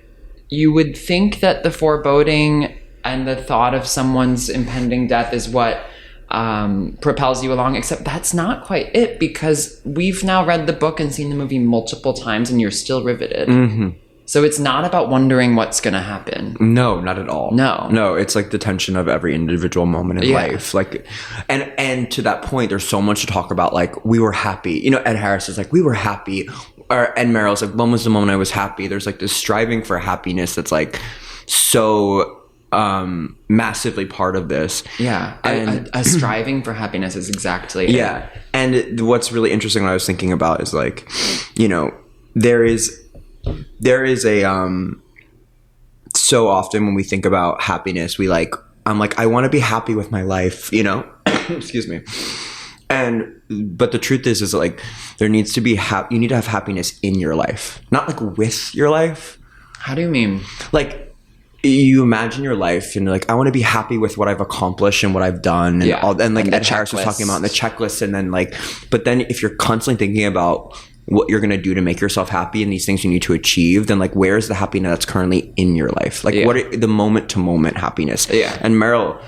you would think that the foreboding and the thought of someone's impending death is what propels you along, except that's not quite it, because we've now read the book and seen the movie multiple times and you're still riveted. Mm-hmm. So it's not about wondering what's going to happen. No, not at all. No. It's like the tension of every individual moment in Yeah. life. Like, and to that point, there's so much to talk about. Like, we were happy. You know, Ed Harris is like, we were happy. And Meryl's like, when was the moment I was happy? There's like this striving for happiness that's like so massively part of this. Yeah. And a striving for happiness is exactly it. yeah. And what's really interesting, what I was thinking about is like, you know, there is a so often when we think about happiness, I'm like, I want to be happy with my life, you know. Excuse me. But the truth is like there needs to be you need to have happiness in your life, not like with your life. How do you mean? Like, you imagine your life and you're like, I want to be happy with what I've accomplished and what I've done, and all, and like Ed Harris was talking about in the checklist, and then like, but then if you're constantly thinking about what you're going to do to make yourself happy and these things you need to achieve, then like, where's the happiness that's currently in your life? Like, what are the moment to moment happiness? Yeah. And Meryl,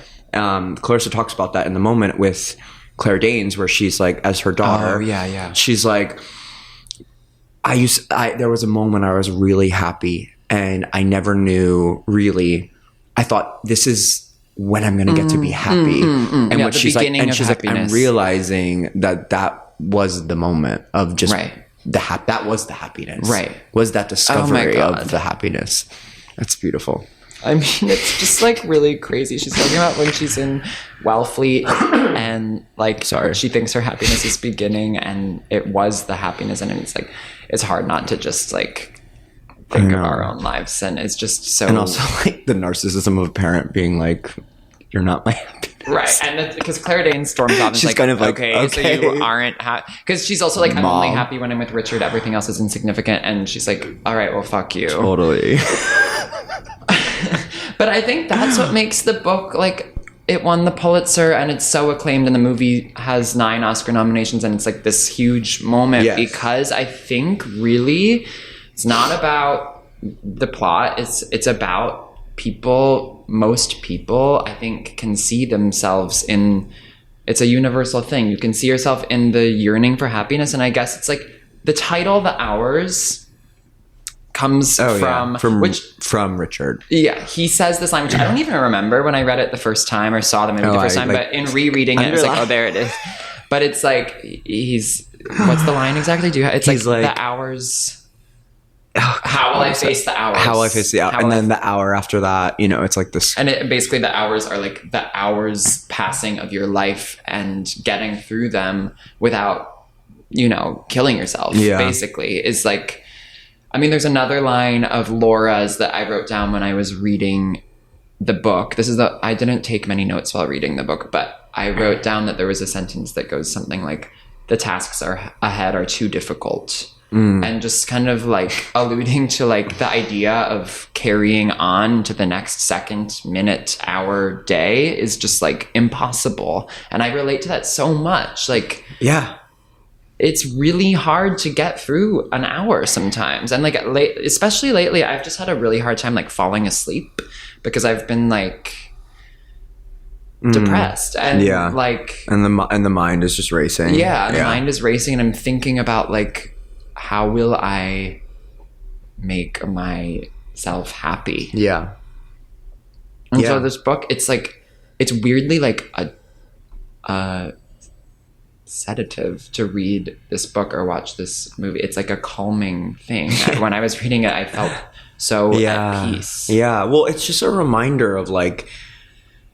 Clarissa talks about that in the moment with Claire Danes, where she's like, as her daughter, she's like, there was a moment I was really happy and I never knew really, I thought this is when I'm going to get to be happy. And Yeah, what the she's like, beginning and of she's like, I'm happiness. realizing that was the moment of just that was the happiness. Right. Was that discovery of the happiness. That's beautiful. I mean, it's just like really crazy. She's talking about when she's in Wellfleet and like, she thinks her happiness is beginning, and it was the happiness. And it's like, it's hard not to just like think of our own lives. And it's just so. And also like the narcissism of a parent being like, you're not my happiness. Right. And because Claire Danes storms off and she's like, kind of like, okay, so you aren't happy. Because she's also like, I'm only happy when I'm with Richard. Everything else is insignificant. And she's like, all right, well, fuck you. Totally. But I think that's what makes the book, like, it won the Pulitzer and it's so acclaimed, and the movie has 9 Oscar nominations, and it's like this huge moment because I think really it's not about the plot. It's about people. Most people, I think, can see themselves in, it's a universal thing. You can see yourself in the yearning for happiness. And I guess it's like the title, The Hours, comes from Richard. Yeah, he says this line, which I don't even remember when I read it the first time or saw the movie the first time, but in rereading it, I was like, oh, there it is. But it's like, what's the line exactly? It's like the hours. How will I face the hours? How will I face the hour? And then the hour after that, you know, it's like this. And basically the hours are like the hours passing of your life and getting through them without, you know, killing yourself, basically, is like, I mean, there's another line of Laura's that I wrote down when I was reading the book. I didn't take many notes while reading the book, but I wrote down that there was a sentence that goes something like, the tasks ahead are too difficult. And just kind of like alluding to like the idea of carrying on to the next second, minute, hour, day is just like impossible. And I relate to that so much. Like, it's really hard to get through an hour sometimes. And like especially lately, I've just had a really hard time like falling asleep because I've been like depressed and like, and the mind is just racing. The mind is racing, and I'm thinking about like, how will I make myself happy? Yeah. And so this book, it's like, it's weirdly like a sedative to read this book or watch this movie. It's like a calming thing. When I was reading it, I felt so at peace. Yeah. Well, it's just a reminder of like,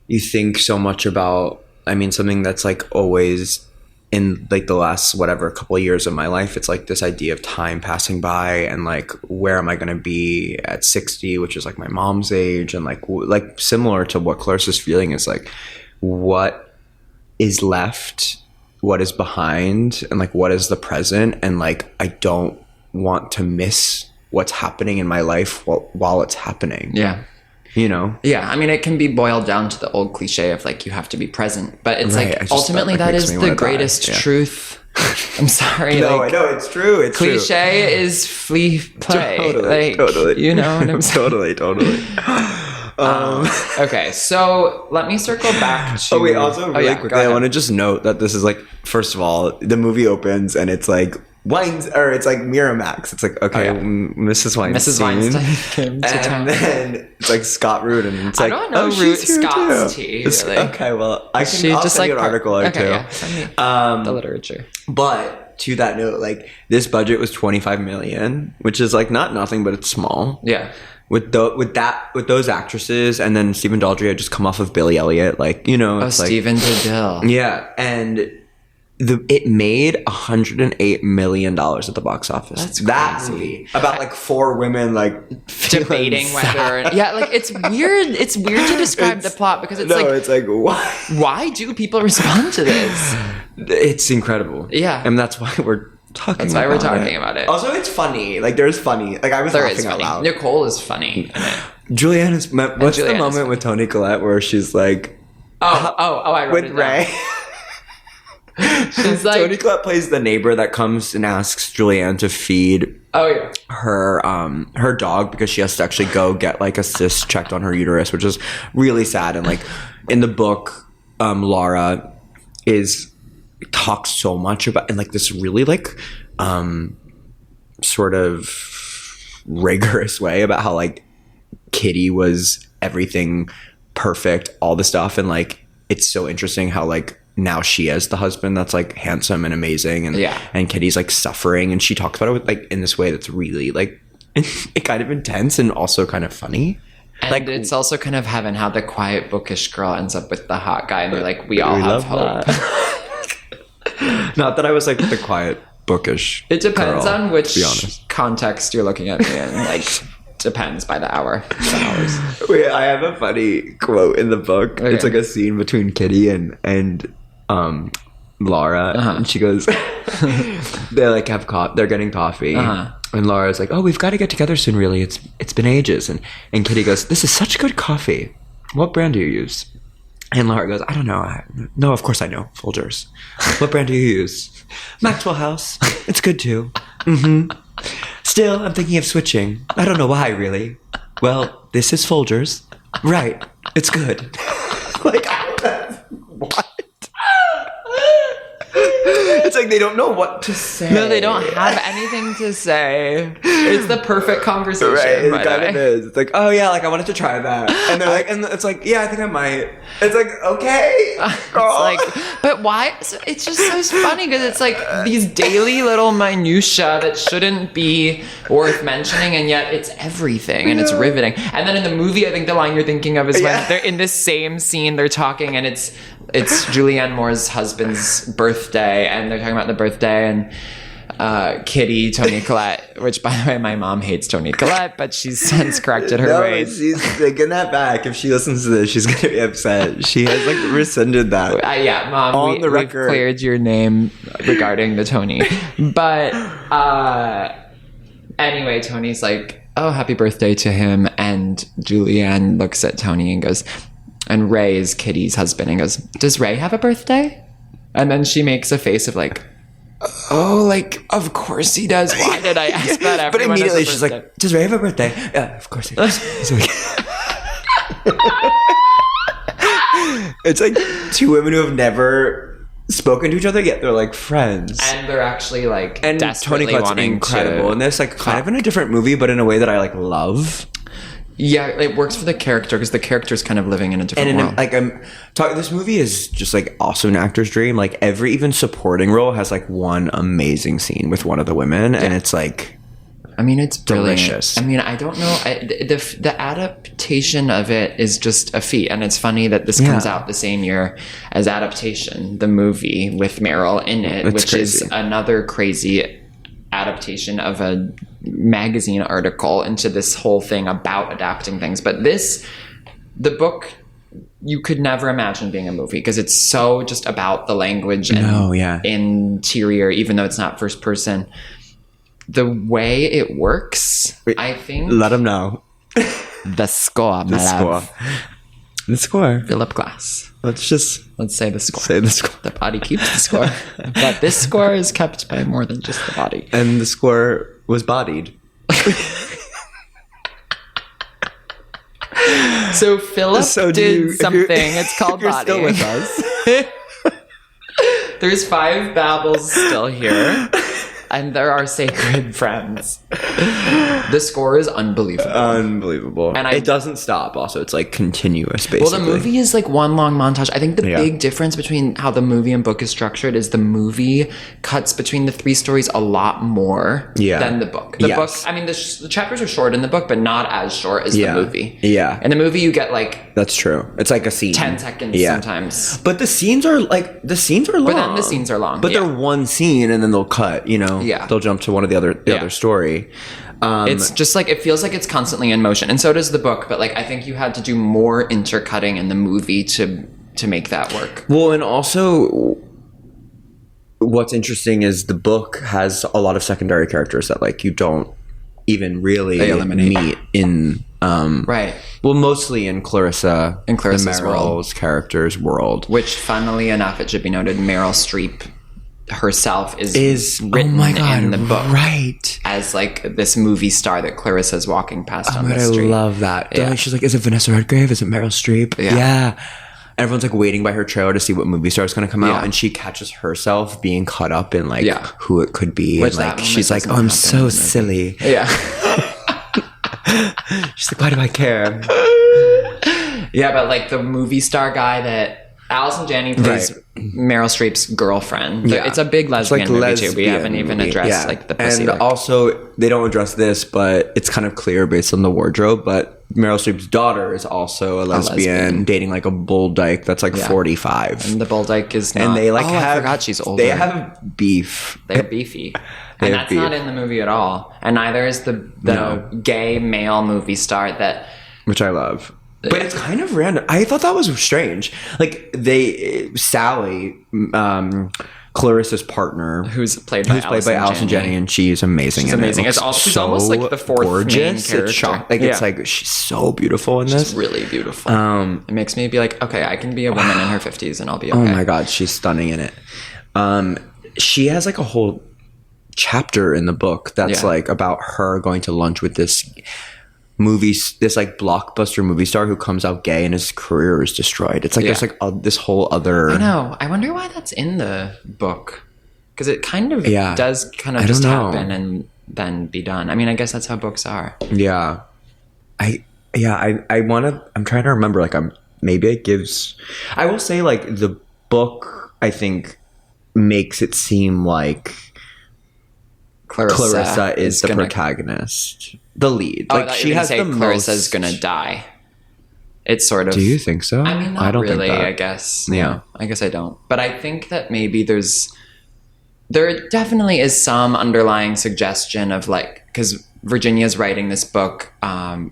you think so much about, I mean, something that's like always in like the last couple of years of my life, it's like this idea of time passing by and like, where am I going to be at 60, which is like my mom's age, and like similar to what Clarissa's feeling is like, what is left, what is behind, and like what is the present, and like I don't want to miss what's happening in my life while it's happening. Yeah. You know? Yeah, I mean, it can be boiled down to the old cliche of like, you have to be present, but it's like, ultimately that is the greatest truth. I'm sorry. No, like, I know, it's true. It's cliche true. is flea play. Totally. You know what I'm saying? Totally. Okay, so let me circle back to... Oh, wait, also really quickly, I want to just note that this is like, first of all, the movie opens and it's like, it's like Miramax. It's like, okay, Mrs. Weinstein came to town. And then it's like Scott Rudin. And it's like, I don't know Scott's tea. Really. Okay, well, I'll send you an article or two. Yeah, send me the literature. But to that note, like, this budget was $25 million, which is like not nothing, but it's small. Yeah. With those actresses, and then Stephen Daldry had just come off of Billy Elliot, like, you know, it's Stephen Daldry. Yeah, and it made $108 million at the box office. That's that crazy. movie about like four women like debating whether like it's weird. It's weird to describe the plot because it's like why do people respond to this? It's incredible. Yeah, and that's why we're talking. That's why we're talking about it. Also, it's funny. Like there's funny. Like I was laughing out loud. Nicole is funny in it. Julianne is. What's the moment with Toni Collette where she's like, I wrote with it Ray. Down. She's like, Toni Collette plays the neighbor that comes and asks Julianne to feed her dog because she has to actually go get like a cyst checked on her uterus, which is really sad. And like in the book, Laura talks so much about in like this really like sort of rigorous way about how like Kitty was everything perfect, all the stuff, and like it's so interesting how like now she has the husband that's like handsome and amazing, and Kitty's like suffering, and she talks about it with like in this way that's really like kind of intense and also kind of funny. And like it's also kind of heaven how the quiet bookish girl ends up with the hot guy, and they're like, we all have hope. Not that I was like the quiet bookish. It depends girl, on which context you're looking at me in. Like depends by the hour. Wait, I have a funny quote in the book. Okay. It's like a scene between Kitty and Laura, and she goes, they like they're getting coffee, and Laura's like, oh, we've got to get together soon. Really, it's been ages, and Kitty goes, this is such good coffee. What brand do you use? And Laura goes, I don't know. No, of course I know. Folgers. What brand do you use? Maxwell House. It's good too. Mm-hmm. Still, I'm thinking of switching. I don't know why, really. Well, this is Folgers. Right. It's good. Like, what? It's like they don't know what to say. No, they don't have anything to say. It's the perfect conversation. Right, it kind of is. It's like, oh yeah, like I wanted to try that, and they're like, and it's like, yeah, I think I might. It's like, okay, girl. It's like, but why? So it's just so funny because it's like these daily little minutia that shouldn't be worth mentioning, and yet it's everything, and it's riveting. And then in the movie, I think the line you're thinking of is when they're in this same scene, they're talking, and it's Julianne Moore's husband's birthday, and they're talking about the birthday, and Kitty, Toni Collette, which by the way, my mom hates Toni Collette, but she's since corrected her ways. She's taking that back. If she listens to this, she's going to be upset. She has like rescinded that. Yeah, Mom, we've cleared your name regarding the Toni. But anyway, Tony's like, oh, happy birthday to him. And Julianne looks at Toni and goes, and Ray is Kitty's husband, and goes, does Ray have a birthday? And then she makes a face of like, oh, like, of course he does. Why did I ask that? But immediately she's like, does Ray have a birthday? Yeah, of course he does. It's like two women who have never spoken to each other yet they're like friends, and they're actually like and desperately Tony Collette's wanting incredible to and this like kind of in a different movie but in a way that I like love. Yeah, it works for the character because the character's kind of living in a different world. Like I'm talking, this movie is just like also an actor's dream. Like every even supporting role has like one amazing scene with one of the women, and it's like, I mean, it's brilliant. delicious. I mean, I don't know. The adaptation of it is just a feat. And it's funny that this comes out the same year as Adaptation, the movie with Meryl in it, It's which crazy. is another crazy adaptation of a magazine article into this whole thing about adapting things. But the book, you could never imagine being a movie because it's so just about the language and interior, even though it's not first person. The way it works, I think... Let them know. The score, my love. The score. Philip Glass. Let's say the score. say the score. The body keeps the score. But this score is kept by more than just the body. And the score was bodied. So Philip did something. It's called you're Body. still with us. There's 5 babbles still here. And there are sacred friends. The score is unbelievable. Unbelievable. And it doesn't stop also. It's like continuous, basically. Well, the movie is like one long montage. I think the big difference between how the movie and book is structured is the movie cuts between the 3 stories a lot more than the book. The book, I mean, the chapters are short in the book, but not as short as the movie. Yeah. In the movie, you get like... That's true. It's like a scene. 10 seconds sometimes. But the scenes are long. But then the scenes are long. But they're one scene and then they'll cut, you know? Yeah. They'll jump to one of the other story. It's just like, it feels like it's constantly in motion. And so does the book. But like, I think you had to do more intercutting in the movie to make that work. Well, and also what's interesting is the book has a lot of secondary characters that like you don't even really meet in... right. Well, mostly in Clarissa. In Clarissa's and Meryl's character's world. Which, funnily enough, it should be noted, Meryl Streep herself is written in the book, right? As like this movie star that Clarissa's walking past on the I street. love that. Yeah. She's like, is it Vanessa Redgrave? Is it Meryl Streep? Yeah. Everyone's like waiting by her trailer to see what movie star is going to come out, and she catches herself being caught up in like who it could be. Which and like she's like, oh, I'm so silly. Yeah. She's like, why do I care? Yeah, but like the movie star guy that Allison Janney plays Meryl Streep's girlfriend. It's a big lesbian movie too. We haven't even addressed like the pussy. And also, they don't address this, but it's kind of clear based on the wardrobe. But Meryl Streep's daughter is also a lesbian. Dating like a bull dyke that's like 45. And the bull dyke is not. And they like I forgot she's older. They have beef. They're beefy. And that's not in the movie at all. And neither is the gay male movie star that... Which I love. But it's kind of random. I thought that was strange. Like Sally, Clarissa's partner, who's played by Allison Janney, and she's amazing. She's amazing. She's almost like the fourth gorgeous. main character. It's like she's so beautiful in this. She's really beautiful. It makes me be like, okay, I can be a woman in her 50s and I'll be okay. Oh my god, she's stunning in it. She has like a whole chapter in the book that's like about her going to lunch with this like blockbuster movie star who comes out gay and his career is destroyed. It's like there's like this whole other... I know. I wonder why that's in the book. Because it kind of does kind of just happen and then be done. I mean, I guess that's how books are. Yeah. I'm trying to remember, like, maybe it gives... I will say, like, the book, I think, makes it seem like Clarissa is the protagonist. The lead. Oh, like she has the Clarissa's most... gonna die. It's sort of... Do you think so? I mean, not I don't really, think that. I guess. Yeah. No, I guess I don't. But I think that maybe there definitely is some underlying suggestion of like, because Virginia's writing this book,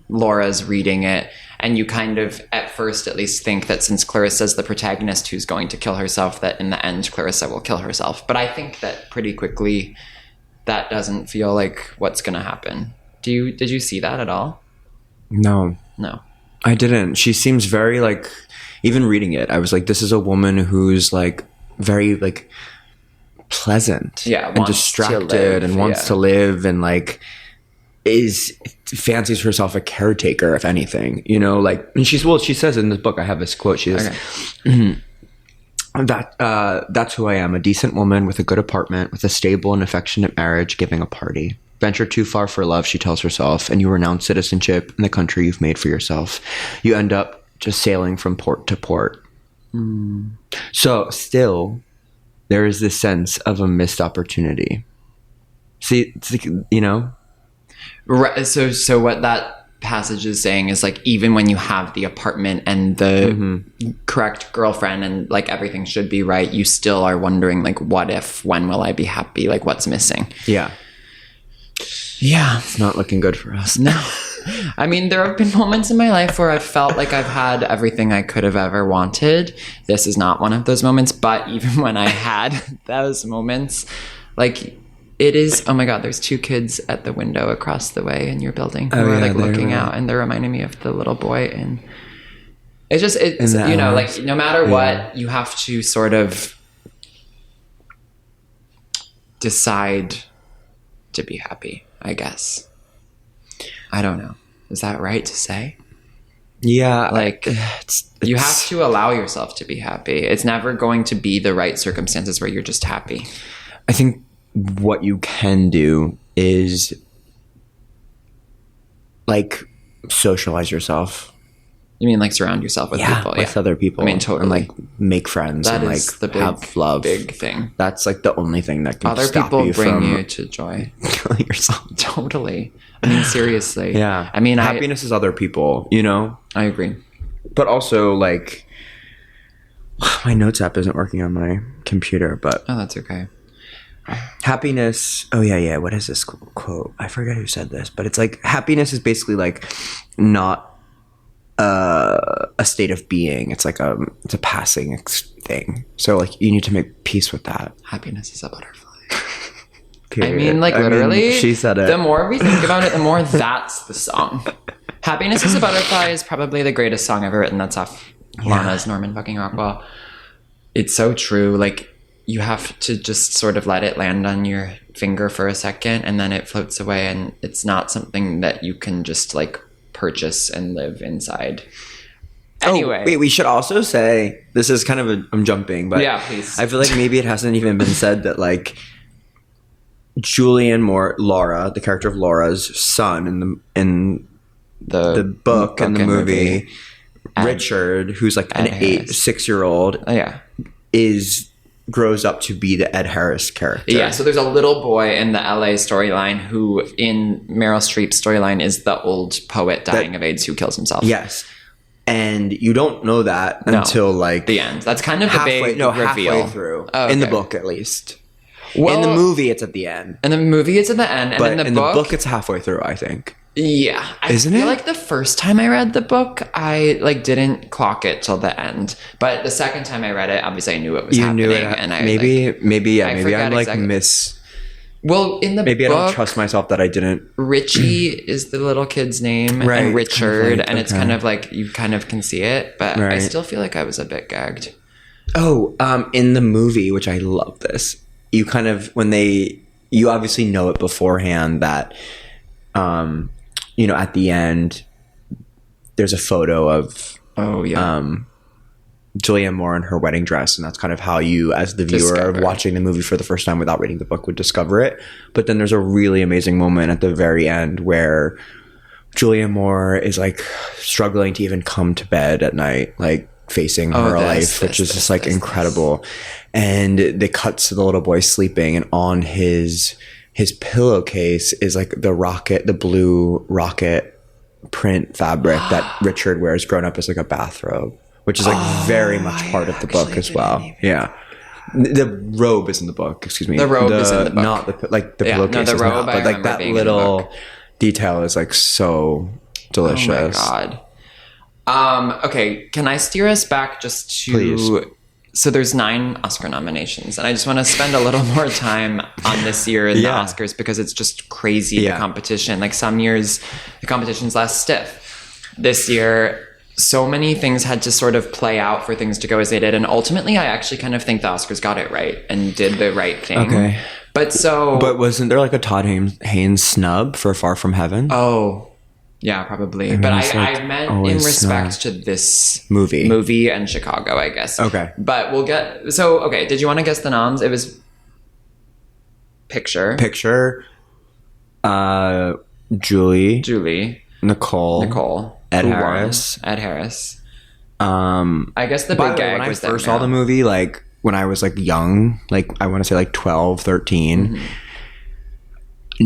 Laura's reading it, and you kind of, at first at least, think that since Clarissa's the protagonist who's going to kill herself, that in the end Clarissa will kill herself. But I think that pretty quickly that doesn't feel like what's going to happen. Did you see that at all? No. I didn't. She seems very like, even reading it, I was like, this is a woman who's like very like pleasant and distracted and wants to live and like fancies herself a caretaker, if anything, you know, like, and she says in this book, I have this quote, she says, that's who I am, a decent woman with a good apartment, with a stable and affectionate marriage, giving a party. Venture too far for love, she tells herself, and you renounce citizenship in the country you've made for yourself. You end up just sailing from port to port. So still, there is this sense of a missed opportunity. See, it's like, you know? Right. So what that passage is saying is like, even when you have the apartment and the correct girlfriend and like everything should be right, you still are wondering like, what if, when will I be happy? Like, what's missing? Yeah. It's not looking good for us. No. I mean, there have been moments in my life where I've felt like I've had everything I could have ever wanted. This is not one of those moments, but even when I had those moments, like, it is, oh my God, there's 2 kids at the window across the way in your building who are like looking out, and they're reminding me of the little boy. And it's just, it's, you know, like, no matter what, you have to sort of decide to be happy, I guess. I don't know. Is that right to say? Yeah. Like, you have to allow yourself to be happy. It's never going to be the right circumstances where you're just happy. I think what you can do is like socialize yourself. You mean like surround yourself with people? With other people. I mean, totally. And like make friends That and is like the big, have love. big thing. That's like the only thing that can Other stop people you bring from you to joy. killing yourself. Totally. I mean, seriously. Yeah. I mean, happiness is other people, you know? I agree. But also like my notes app isn't working on my computer, but Oh, that's okay. happiness. Oh yeah. What is this quote? I forget who said this, but it's like happiness is basically like not a state of being. It's like it's a passing thing. So like you need to make peace with that. Happiness is a butterfly. Period. I mean, like, literally, she said it. The more we think about it, the more that's the song. Happiness is a Butterfly is probably the greatest song ever written. That's off Lana's Norman fucking Rockwell. It's so true. Like, you have to just sort of let it land on your finger for a second, and then it floats away, and it's not something that you can just, like, purchase and live inside. Anyway. Oh, wait, we should also say, this is kind of I'm jumping, but yeah, please. I feel like maybe it hasn't even been said that, like, Julianne Moore, Laura, the character of Laura's son in the book and the movie, Richard, who's like an 6-year-old, grows up to be the Ed Harris character. Yeah, so there's a little boy in the LA storyline who, in Meryl Streep's storyline, is the old poet dying of AIDS who kills himself. Yes. And you don't know that until like the end. That's kind of the big reveal. Halfway through. Oh, okay. In the book, at least. Well, in the movie, it's at the end. In the movie, it's at the end. And but in the book, it's halfway through, I think. Yeah. I feel like the first time I read the book, I like didn't clock it till the end. But the second time I read it, obviously I knew it was happening. And I maybe I'm like Well, in the maybe book, I don't trust myself that I didn't. Richie is the little kid's name, right? And Richard, kind of like, and it's kind of like you kind of can see it, but right. I still feel like I was a bit gagged. Oh, in the movie, which I love this. You kind of you obviously know it beforehand that, at the end, there's a photo of Julianne Moore in her wedding dress, and that's kind of how you, as the viewer watching the movie for the first time without reading the book, would discover it. But then there's a really amazing moment at the very end where Julianne Moore is like struggling to even come to bed at night, like facing her life, which is just like incredible. And they cut to the little boy sleeping, and on his pillowcase is like the blue rocket print fabric that Richard wears grown up as like a bathrobe, which is like very much part of the book as well. Yeah. The robe is in the book, excuse me. The robe is in the book. Not the pillowcase is not, but like that little detail is like so delicious. Oh my God. Okay, can I steer us back just to... Please. So there's 9 Oscar nominations, and I just want to spend a little more time on this year in the Oscars because it's just crazy, the competition. Like some years, the competition's less stiff. This year, so many things had to sort of play out for things to go as they did, and ultimately I actually kind of think the Oscars got it right and did the right thing. Okay. But wasn't there like a Todd Haynes snub for Far From Heaven? Oh, Yeah, probably. And But it's, like, I meant in always respect snow. to this Movie. and Chicago, I guess. Okay. But we'll get... So, okay, did you want to guess the noms? It was Picture, Julie, Nicole, Ed who won? Harris. Ed Harris. I guess the by big the way, gag when was I that first saw the Meryl- movie, like when I was like young, like I want to say like 12, 13. Mm-hmm.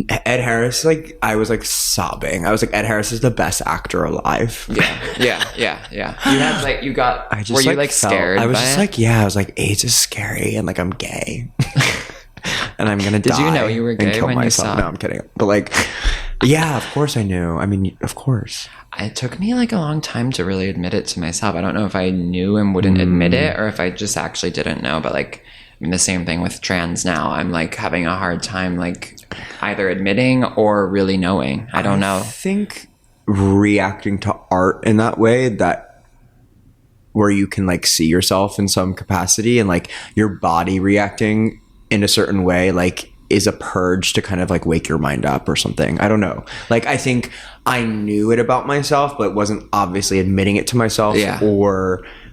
Ed Harris, like I was like sobbing. I was like, Ed Harris is the best actor alive. Yeah. You had like, you got... I just were you like like scared I was by just it? like, yeah, I was like, AIDS is scary and like I'm gay. And I'm gonna die. Did you know you were and gay kill when you myself. saw? No, I'm kidding. But like, yeah, of course I knew. I mean, of course. It took me like a long time to really admit it to myself. I don't know if I knew and wouldn't admit it, or if I just actually didn't know. But like, I mean, the same thing with trans now. I'm like having a hard time like either admitting or really knowing. I don't know. I think reacting to art in that way, that where you can like see yourself in some capacity and like your body reacting in a certain way, like is a purge to kind of like wake your mind up or something. I don't know. Like, I think I knew it about myself, but wasn't obviously admitting it to myself. Yeah.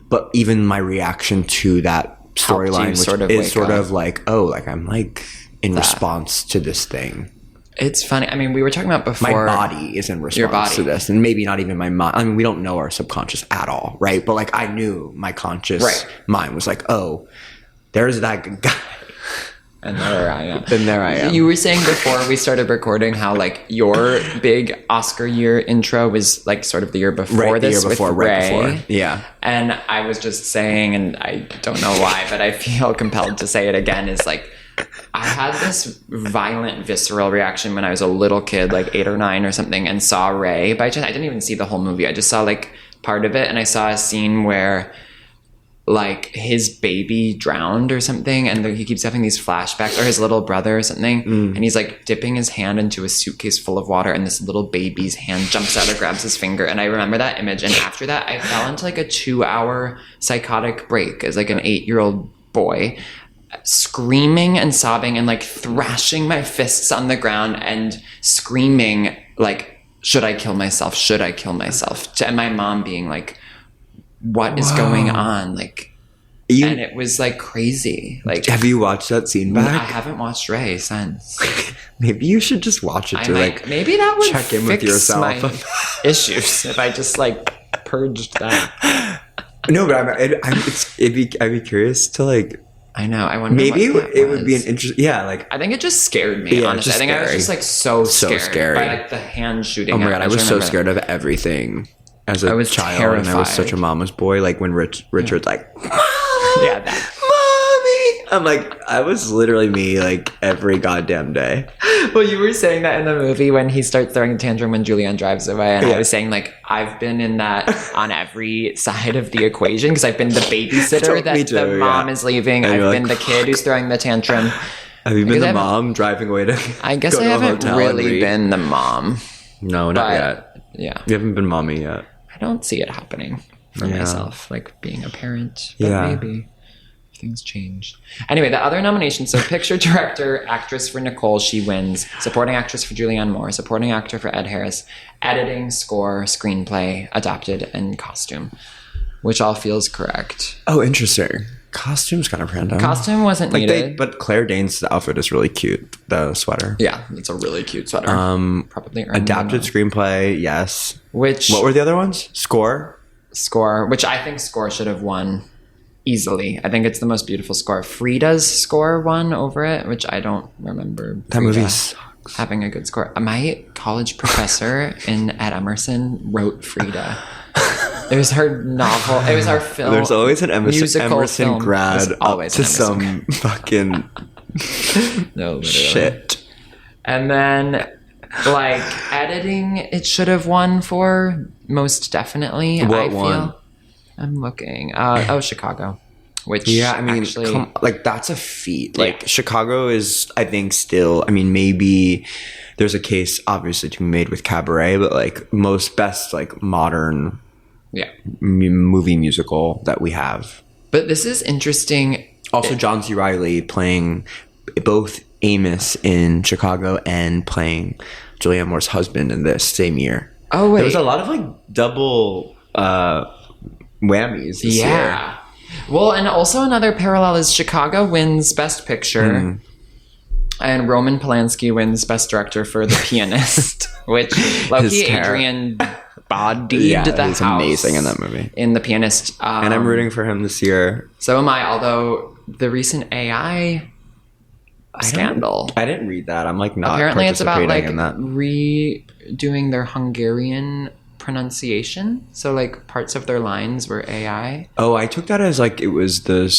But even my reaction to that storyline, which sort of is wake sort up. of like, oh, like I'm like in response to this thing. It's funny. I mean, we were talking about before. My body is in Your response body. to this, and maybe not even my mind. I mean, we don't know our subconscious at all, right? But like, I knew my conscious mind was like, oh, there's that guy. And there I am. And there I am. You were saying before we started recording how like your big Oscar year intro was like sort of the year before Right, the this year before, with right Ray. before. Yeah. And I was just saying, and I don't know why, but I feel compelled to say it again, is like I had this violent visceral reaction when I was a little kid, like 8 or 9 or something, and saw Ray by chance. I didn't even see the whole movie. I just saw like part of it, and I saw a scene where like his baby drowned or something, and he keeps having these flashbacks, or his little brother or something, and he's like dipping his hand into a suitcase full of water, and this little baby's hand jumps out or grabs his finger, and I remember that image. And after that I fell into like a 2-hour psychotic break as like an 8-year-old boy, screaming and sobbing and like thrashing my fists on the ground and screaming like, should I kill myself, and my mom being like, what is going on? Like, and it was like crazy. Like, have you watched that scene back? I haven't watched Ray since. Maybe you should just watch it to like maybe that would check in with fix yourself. my issues if I just like purged that. No, but I'd be curious to like. I know. I wonder. Maybe what it would be an interest. Yeah, like I think it just scared me. Yeah, honestly, I just think I was scary. just like so scared scary. by like the hand shooting. oh my out. god, I was so remember scared of everything as a I was child, and I was such a terrified. mama's boy. Like when Richard's like, Yeah, that. mommy. I'm like, I was literally me like every goddamn day. Well, you were saying that in the movie when he starts throwing a tantrum when Julianne drives away, and I Yeah. was saying like I've been in that on every side of the equation, because I've been the babysitter Me that too, the mom yeah. is leaving. And I've you're been like, the kid who's throwing the tantrum. Have you been Because the I haven't- mom driving away to? I guess go I to a haven't hotel and really read? been the mom. No, not But yet. yeah, You haven't been mommy yet. I don't see it happening for Yeah. myself, like being a parent. But Yeah. maybe things change. Anyway, the other nominations. So picture, director, actress for Nicole, she wins. Supporting actress for Julianne Moore. Supporting actor for Ed Harris. Editing, score, screenplay, adapted, and costume. Which all feels correct. Oh, interesting. Costume's kind of random. Costume wasn't like needed. but Claire Danes' outfit is really cute. The sweater. Yeah, it's a really cute sweater. Probably earned Adapted them. screenplay, yes. Which What were the other ones? Score. score, which I think score should have won easily. I think it's the most beautiful score. Frida's score won over it, which I don't remember. That Frida movie sucks. having a good score. My college professor at Emerson wrote Frida. It was her novel. It was our film. There's always an Emerson film. grad There's always up to an Emerson some fucking no, literally. shit. And then, like, editing, it should have won for most definitely. What I feel. won? I'm looking. Chicago. Which Yeah, I mean, actually, like that's a feat. Like Chicago is, I think, still. I mean, maybe there's a case obviously to be made with Cabaret, but like most best like modern yeah. movie musical that we have. But this is interesting. Also, John C. Reilly playing both Amos in Chicago and playing Julianne Moore's husband in this same year. Oh, wait. There was a lot of like double whammies this year. Well, and also another parallel is Chicago wins Best Picture. And Roman Polanski wins Best Director for The Pianist, which Loki Adrian bodied the he's house. Amazing in that movie. In The Pianist. And I'm rooting for him this year. So am I, although the recent AI scandal. I didn't read that. I'm like not Apparently it's about like in that. redoing their Hungarian pronunciation. So like parts of their lines were AI. Oh, I took that as like it was the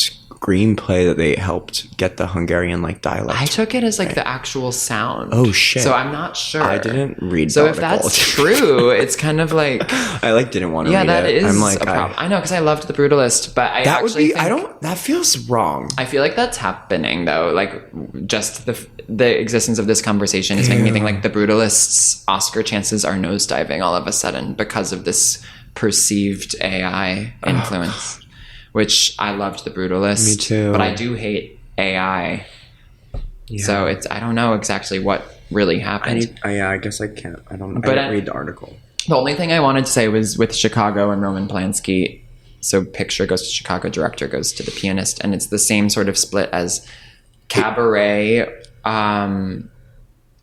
screenplay that they helped get the Hungarian like dialect. I took it as like the actual sound. Oh shit. So I'm not sure. I didn't read So the if article. that's true, it's kind of like I like didn't want to read that it. is I'm like, a problem. I know, because I loved The Brutalist, but I that actually would be think, that feels wrong. I feel like that's happening though. Like just the existence of this conversation is making me think like The Brutalist's Oscar chances are nosediving all of a sudden because of this perceived AI influence. Which I loved The Brutalist. Me too. But I do hate AI. Yeah. So I don't know exactly what really happened. I guess I can't. I didn't read the article. The only thing I wanted to say was with Chicago and Roman Polanski. So picture goes to Chicago, director goes to The Pianist. And it's the same sort of split as Cabaret. Well,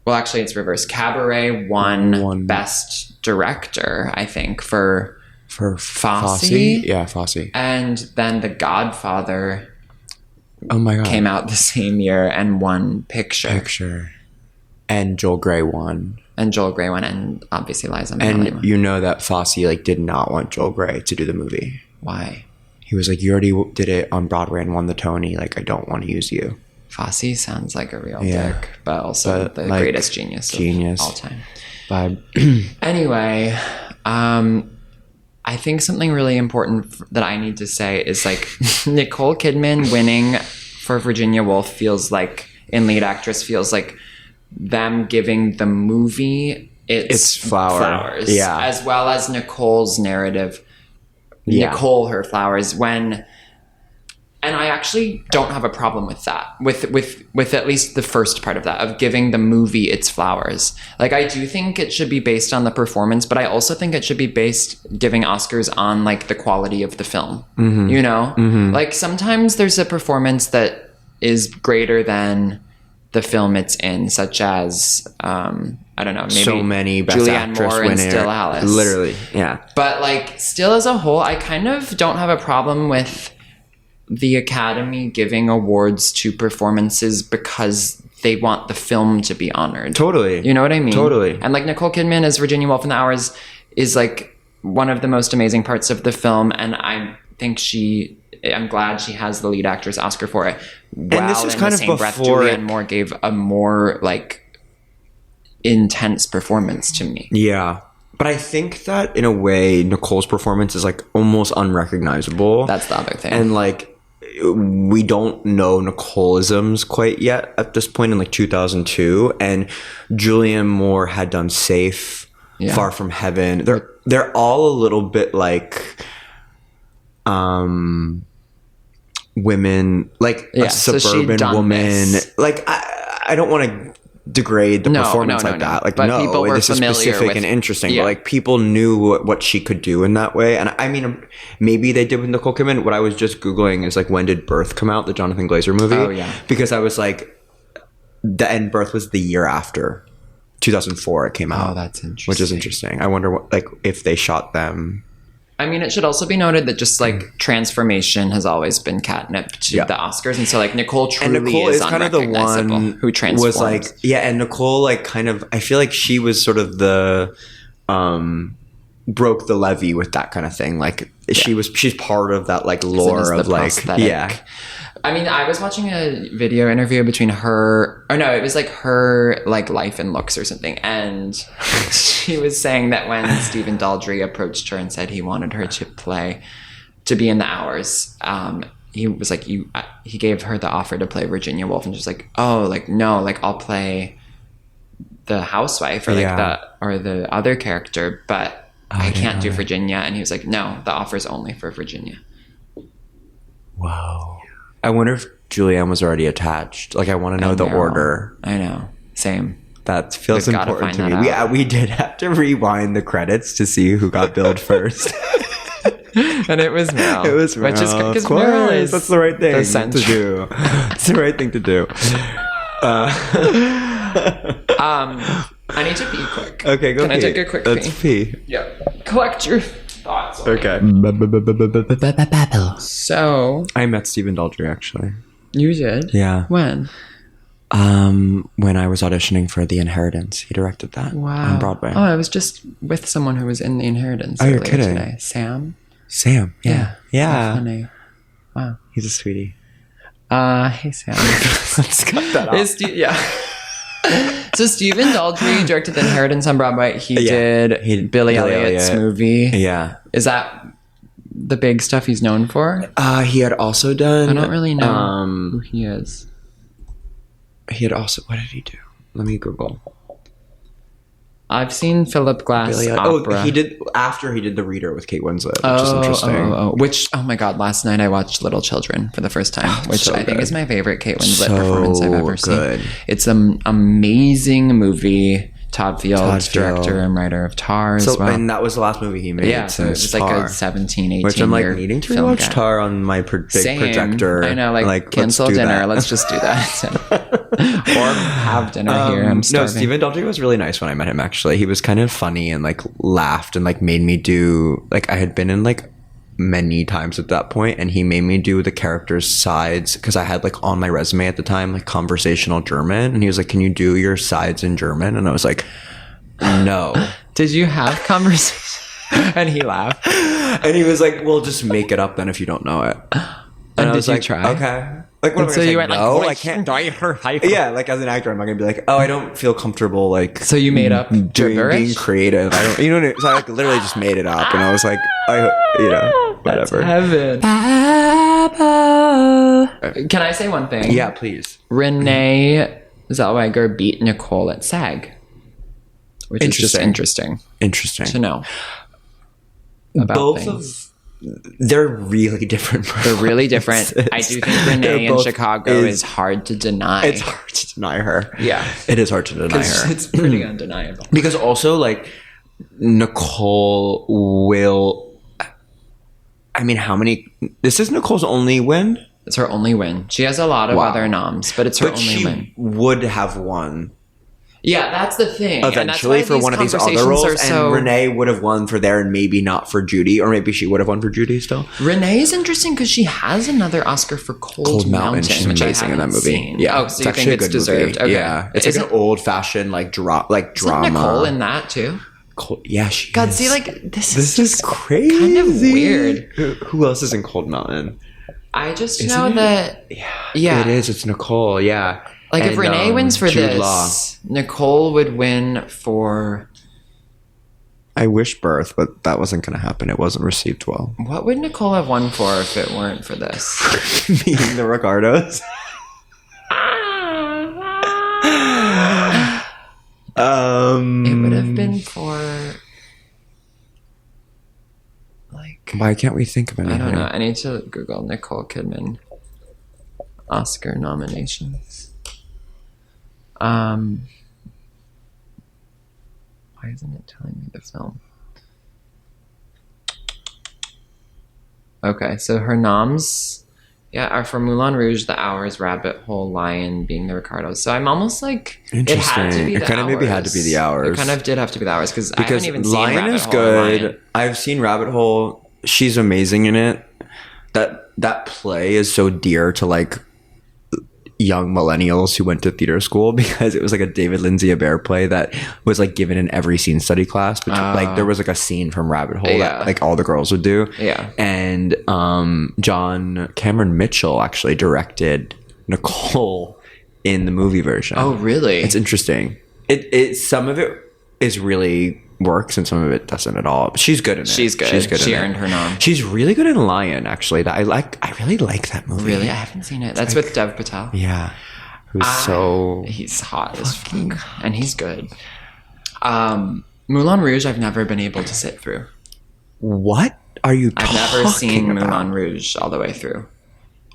actually, it's reversed. Cabaret won Best Director, I think, for Fosse. Yeah, Fosse. And then The Godfather came out the same year and won Picture. And Joel Grey won. And obviously Liza Minnelli won. You know that Fosse like did not want Joel Grey to do the movie. Why? He was like, you already did it on Broadway and won the Tony. Like, I don't want to use you. Fosse sounds like a real dick, but also the like, greatest genius of all time. But anyway, I think something really important that I need to say is like Nicole Kidman winning for Virginia Woolf feels like, in lead actress, feels like them giving the movie its flowers. Yeah. As well as Nicole's narrative. Yeah. Nicole her flowers and I actually don't have a problem with that, with at least the first part of that, of giving the movie its flowers. Like, I do think it should be based on the performance, but I also think it should be giving Oscars on, like, the quality of the film, you know? Like, sometimes there's a performance that is greater than the film it's in, such as, I don't know, maybe so many Best Julianne Actress Moore and Still Alice. Literally, yeah. But, like, still as a whole, I kind of don't have a problem with the Academy giving awards to performances because they want the film to be honored. Totally. You know what I mean? Totally. And like Nicole Kidman as Virginia Woolf in the Hours is like one of the most amazing parts of the film, and I think I'm glad she has the lead actress Oscar for it. And this is kind of before Julianne Moore gave a more like intense performance to me. Yeah. But I think that in a way, Nicole's performance is like almost unrecognizable. That's the other thing. And like, we don't know Nicoleisms quite yet at this point in like 2002. And Julianne Moore had done Safe, Far From Heaven. They're all a little bit like women, like a suburban woman. Like, I don't want to degrade the performance like that. Like, but people were this is specific and interesting. But like, people knew what she could do in that way. And I mean, maybe they did with Nicole Kidman. What I was just Googling is like, when did Birth come out? The Jonathan Glazer movie. Oh yeah. Because I was like, and Birth was the year after 2004 it came out. Oh, that's interesting. Which is interesting. I wonder what, like, if they shot them. I mean, it should also be noted that just like transformation has always been catnip to the Oscars, and so like Nicole truly is kind of the one who transforms. Was like, and Nicole like kind of, I feel like she was sort of the broke the levee with that kind of thing. Like she's part of that like lore of like prosthetic. I mean, I was watching a video interview between her, or no, it was like her like life and looks or something, and she was saying that when Stephen Daldry approached her and said he wanted her to be in the Hours, he was like, he gave her the offer to play Virginia Woolf, and she's like, oh, like no, like I'll play the housewife or like the other character, but I can't do Virginia. And he was like, no, the offer's only for Virginia. Wow. I wonder if Julianne was already attached. Like, I want to know the order. I know. Same. That feels We've gotta important to find me. that We did have to rewind the credits to see who got billed first. And it was Meryl. It was Meryl. Which is because Of course, Meryl is that's the right thing the to central. do. It's the right thing to do. I need to pee quick. Okay, go Can pee. I take a quick Let's pee? pee. Yeah. Collect your thoughts. Okay. So I met Stephen Daldry, actually. you did? Yeah. When? When I was auditioning for The Inheritance. He directed that on Broadway. Oh, I was just with someone who was in The Inheritance. Oh, you're earlier kidding. Today. Sam. Sam. Yeah. How funny. Wow. He's a sweetie. Hey Sam. Let's cut that off. Yeah. So Stephen Daldry directed The Inheritance on Broadway. He did Billy Elliot's movie. Yeah. Is that the big stuff he's known for? He had also done... I don't really know who he is. He had also... What did he do? Let me Google. I've seen Philip Glass opera. Oh, he did... After he did The Reader with Kate Winslet, which is interesting. Which, oh my God, last night I watched Little Children for the first time, which so I think good. is my favorite Kate Winslet So performance I've ever good. seen. It's an amazing movie. Todd Field, director Field. and writer of Tar So, as well. and that was the last movie he made. Yeah, so it was like Tar, a 17, 18 which I'm like year needing to film watch gap. Tar on my big Same. projector. I know, like let's cancel do dinner. that. Let's just do that. Or have dinner here. I'm No, starving. Stephen Daldry was really nice when I met him, actually. He was kind of funny and like laughed and like made me do, like I had been in like many times at that point, and he made me do the characters' sides because I had like on my resume at the time like conversational German, and he was like, "Can you do your sides in German?" And I was like, "No." Did you have conversation? And he laughed. And he was like, "Well, just make it up then if you don't know it." And I did was you like, try? Okay. Like, what am I So gonna you say? went like, no, "Oh, I can't. Yeah. Yeah, like as an actor, I'm not gonna be like, "Oh, I don't feel comfortable." Like, So you made up being gibberish? creative. I don't, you know. What I mean? So I like literally just made it up, and I was like, whatever. Heaven. Can I say one thing? Yeah, please. Renee Zellweger beat Nicole at SAG, which is just interesting Interesting. to know about Both things. they're really different. They're really different. I do think Renee in both- Chicago is hard to deny. It's hard to deny her. Yeah. It is hard to deny her. It's pretty undeniable. Because also, like, Nicole will... I mean, how many... This is Nicole's only win? It's her only win. She has a lot of Wow. other noms, but it's her But only she win. would have won Yeah, that's the thing. eventually for one of these other roles. And Renee would have won for there and maybe not for Judy. Or maybe she would have won for Judy still. Renee is interesting because she has another Oscar for Cold Mountain. She's which amazing I in that haven't movie. seen. Yeah. Oh, so you think it's deserved? Okay. Yeah. It's like an old-fashioned like drama. Isn't Nicole in that too? Yeah, she God, is. see, like this This is is crazy. kind of weird. Who else is in Cold Mountain? I just Isn't know it? that. Yeah. It is. It's Nicole. Yeah. Like if And, Renee wins for Jude this, Law. Nicole would win for. I wish Birth, but that wasn't going to happen. It wasn't received well. What would Nicole have won for if it weren't for this? Meeting the Ricardos. It would have been for. Like. Why can't we think of anything? I don't know. I need to Google Nicole Kidman Oscar nominations. Why isn't it telling me the film? Okay, so her noms, are for Moulin Rouge, The Hours, Rabbit Hole, Lion, Being the Ricardos. So I'm almost like it had to be It the kind of maybe had Hours. to be The Hours. It kind of did have to be The Hours because I Because haven't even Lion seen Rabbit is Hole or good. Lion. I've seen Rabbit Hole. She's amazing in it. That play is so dear to like young millennials who went to theater school because it was like a David Lindsay Abaire play that was like given in every scene study class. But like there was like a scene from Rabbit Hole that like all the girls would do. Yeah. And John Cameron Mitchell actually directed Nicole in the movie version. Oh, really? It's interesting. It some of it is really works and some of it doesn't at all. But she's good in it. She's good. She earned her nom. She's really good in Lion, actually. I really like that movie. Really? I haven't seen it. That's with Dev Patel. Yeah. Who's so He's hot as fuck. And he's good. Moulin Rouge, I've never been able to sit through. What are you I've never talking seen about? Moulin Rouge all the way through.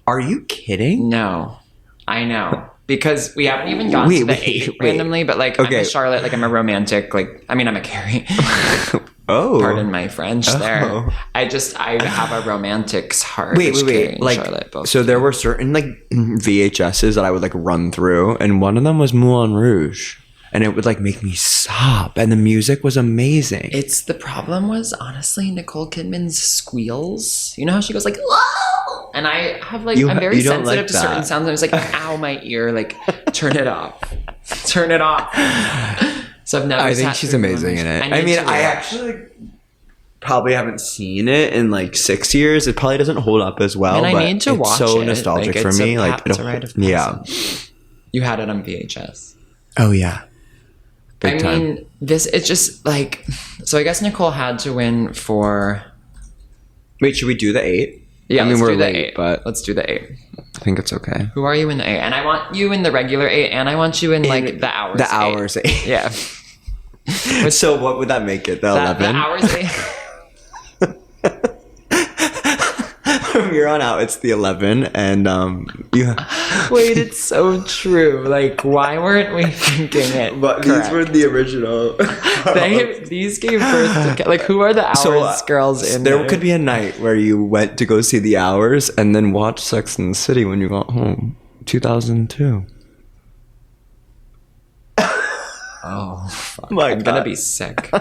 Are you kidding? No. I know. because we haven't even gotten to the 8 randomly, but like I'm a Charlotte, like I'm a romantic, like I mean I'm a Carrie. Oh, pardon my French there. I have a romantic's heart. Wait. Like, Charlotte, so there were certain like VHSs that I would like run through, and one of them was Moulin Rouge, and it would like make me sob, and the music was amazing. The problem was honestly Nicole Kidman's squeals. You know how she goes like, whoa! And I have like, I'm very sensitive to certain sounds. And I was like, ow, my ear, like, turn it off. Turn it off. So I've never. I think she's amazing in it. I mean, I actually probably haven't seen it in like 6 years. It probably doesn't hold up as well. And I need to watch it. It's so nostalgic for me. It's a rite of passage. You had it on VHS. Oh yeah. Big time. I mean, it's just like. So I guess Nicole had to win for. Wait, should we do the 8? Yeah, I mean, we're late, 8, but let's do the 8. I think it's okay. Who are you in the 8? And I want you in the regular 8, and I want you in like the hours. The hours 8. Yeah. So what would that make it? The 11? The hours 8. From here on out, it's the 11, and Wait, it's so true. Like, why weren't we thinking it? But these were the original. These gave birth to like who are the hours girls in there? Could be a night where you went to go see the hours and then watch Sex and the City when you got home. 2002. Oh, fuck. I'm gonna be sick.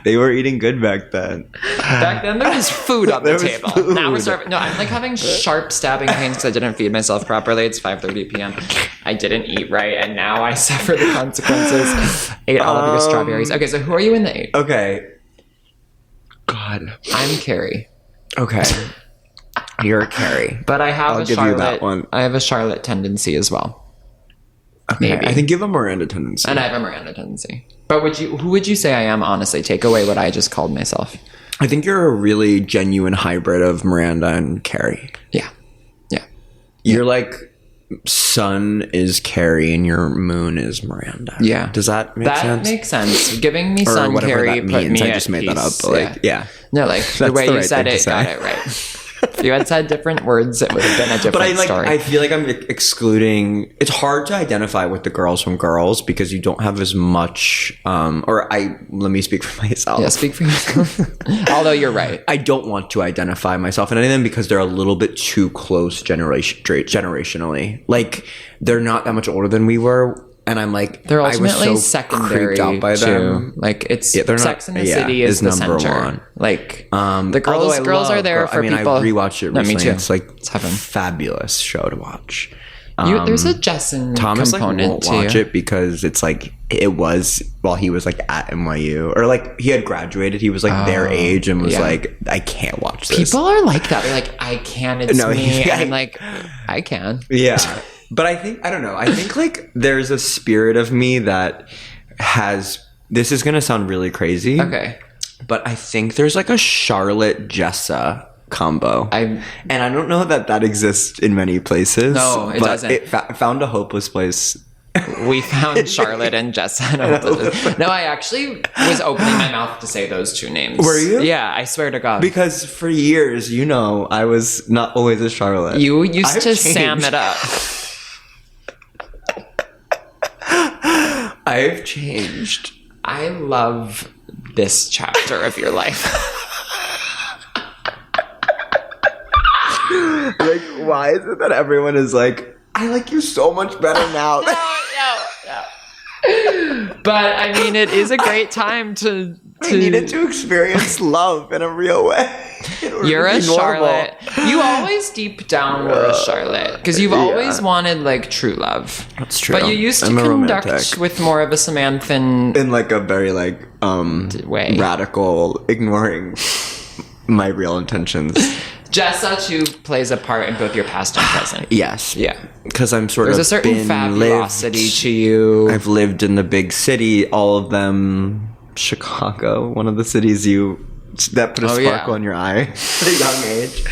They were eating good back then. Back then there was food on the table. Food. Now we're starving. No, I'm like having sharp stabbing pains because I didn't feed myself properly. It's 5:30 p.m. I didn't eat right, and now I suffer the consequences. Ate all of your strawberries. Okay, so who are you in the 8? Okay. God. I'm Carrie. Okay. You're a Carrie. But I have I'll give you that one. I have a Charlotte tendency as well. Okay. Maybe. I think you have a Miranda tendency. And I have a Miranda tendency. But who would you say I am, honestly? Take away what I just called myself. I think you're a really genuine hybrid of Miranda and Carrie. Yeah. You're like sun is Carrie and your moon is Miranda. Yeah. Does that make sense? That makes sense. Giving me sun Carrie put me I just made that up. But like, yeah. No, like the way you said it, got it right. If you had said different words, it would have been a different story. I feel like I'm excluding. It's hard to identify with the girls from girls because you don't have as much. Let me speak for myself. Yeah, speak for yourself. Although you're right, I don't want to identify myself in any of them because they're a little bit too close generationally. Like they're not that much older than we were. And I'm like, they're ultimately I was so secondary creeped out by them. Like it's Sex and the City is the number center. One. Like the girls are there for people. I rewatched it recently. Me too. It's like a fabulous show to watch. There's a Jessen Thomas component won't watch it because it's like it was while he was like at NYU or like he had graduated. He was like their age and was like, I can't watch this. People are like that. They're like, I can. It's me. I'm like, I can. Yeah. But I don't know. I think like there's a spirit of me that has, this is going to sound really crazy. Okay. But I think there's like a Charlotte Jessa combo. And I don't know that exists in many places. No, it doesn't. It found a hopeless place. We found Charlotte and Jessa. No, I actually was opening my mouth to say those two names. Were you? Yeah, I swear to God. Because for years, I was not always a Charlotte. You used to Sam it up. I've changed. I love this chapter of your life. Like, why is it that everyone is like, I like you so much better now? No. But I mean, it is a great time to I needed to experience love in a real way. You're a Charlotte. You always deep down were a Charlotte because you've always wanted like true love. That's true. But you used to conduct with more of a Samanthan in like a very like way, radical, ignoring my real intentions. Jessa too plays a part in both your past and present. Yes. Yeah. Because I'm There's a certain fabulosity to you. I've lived in the big city, all of them. Chicago, one of the cities that put a sparkle in your eye at a young age,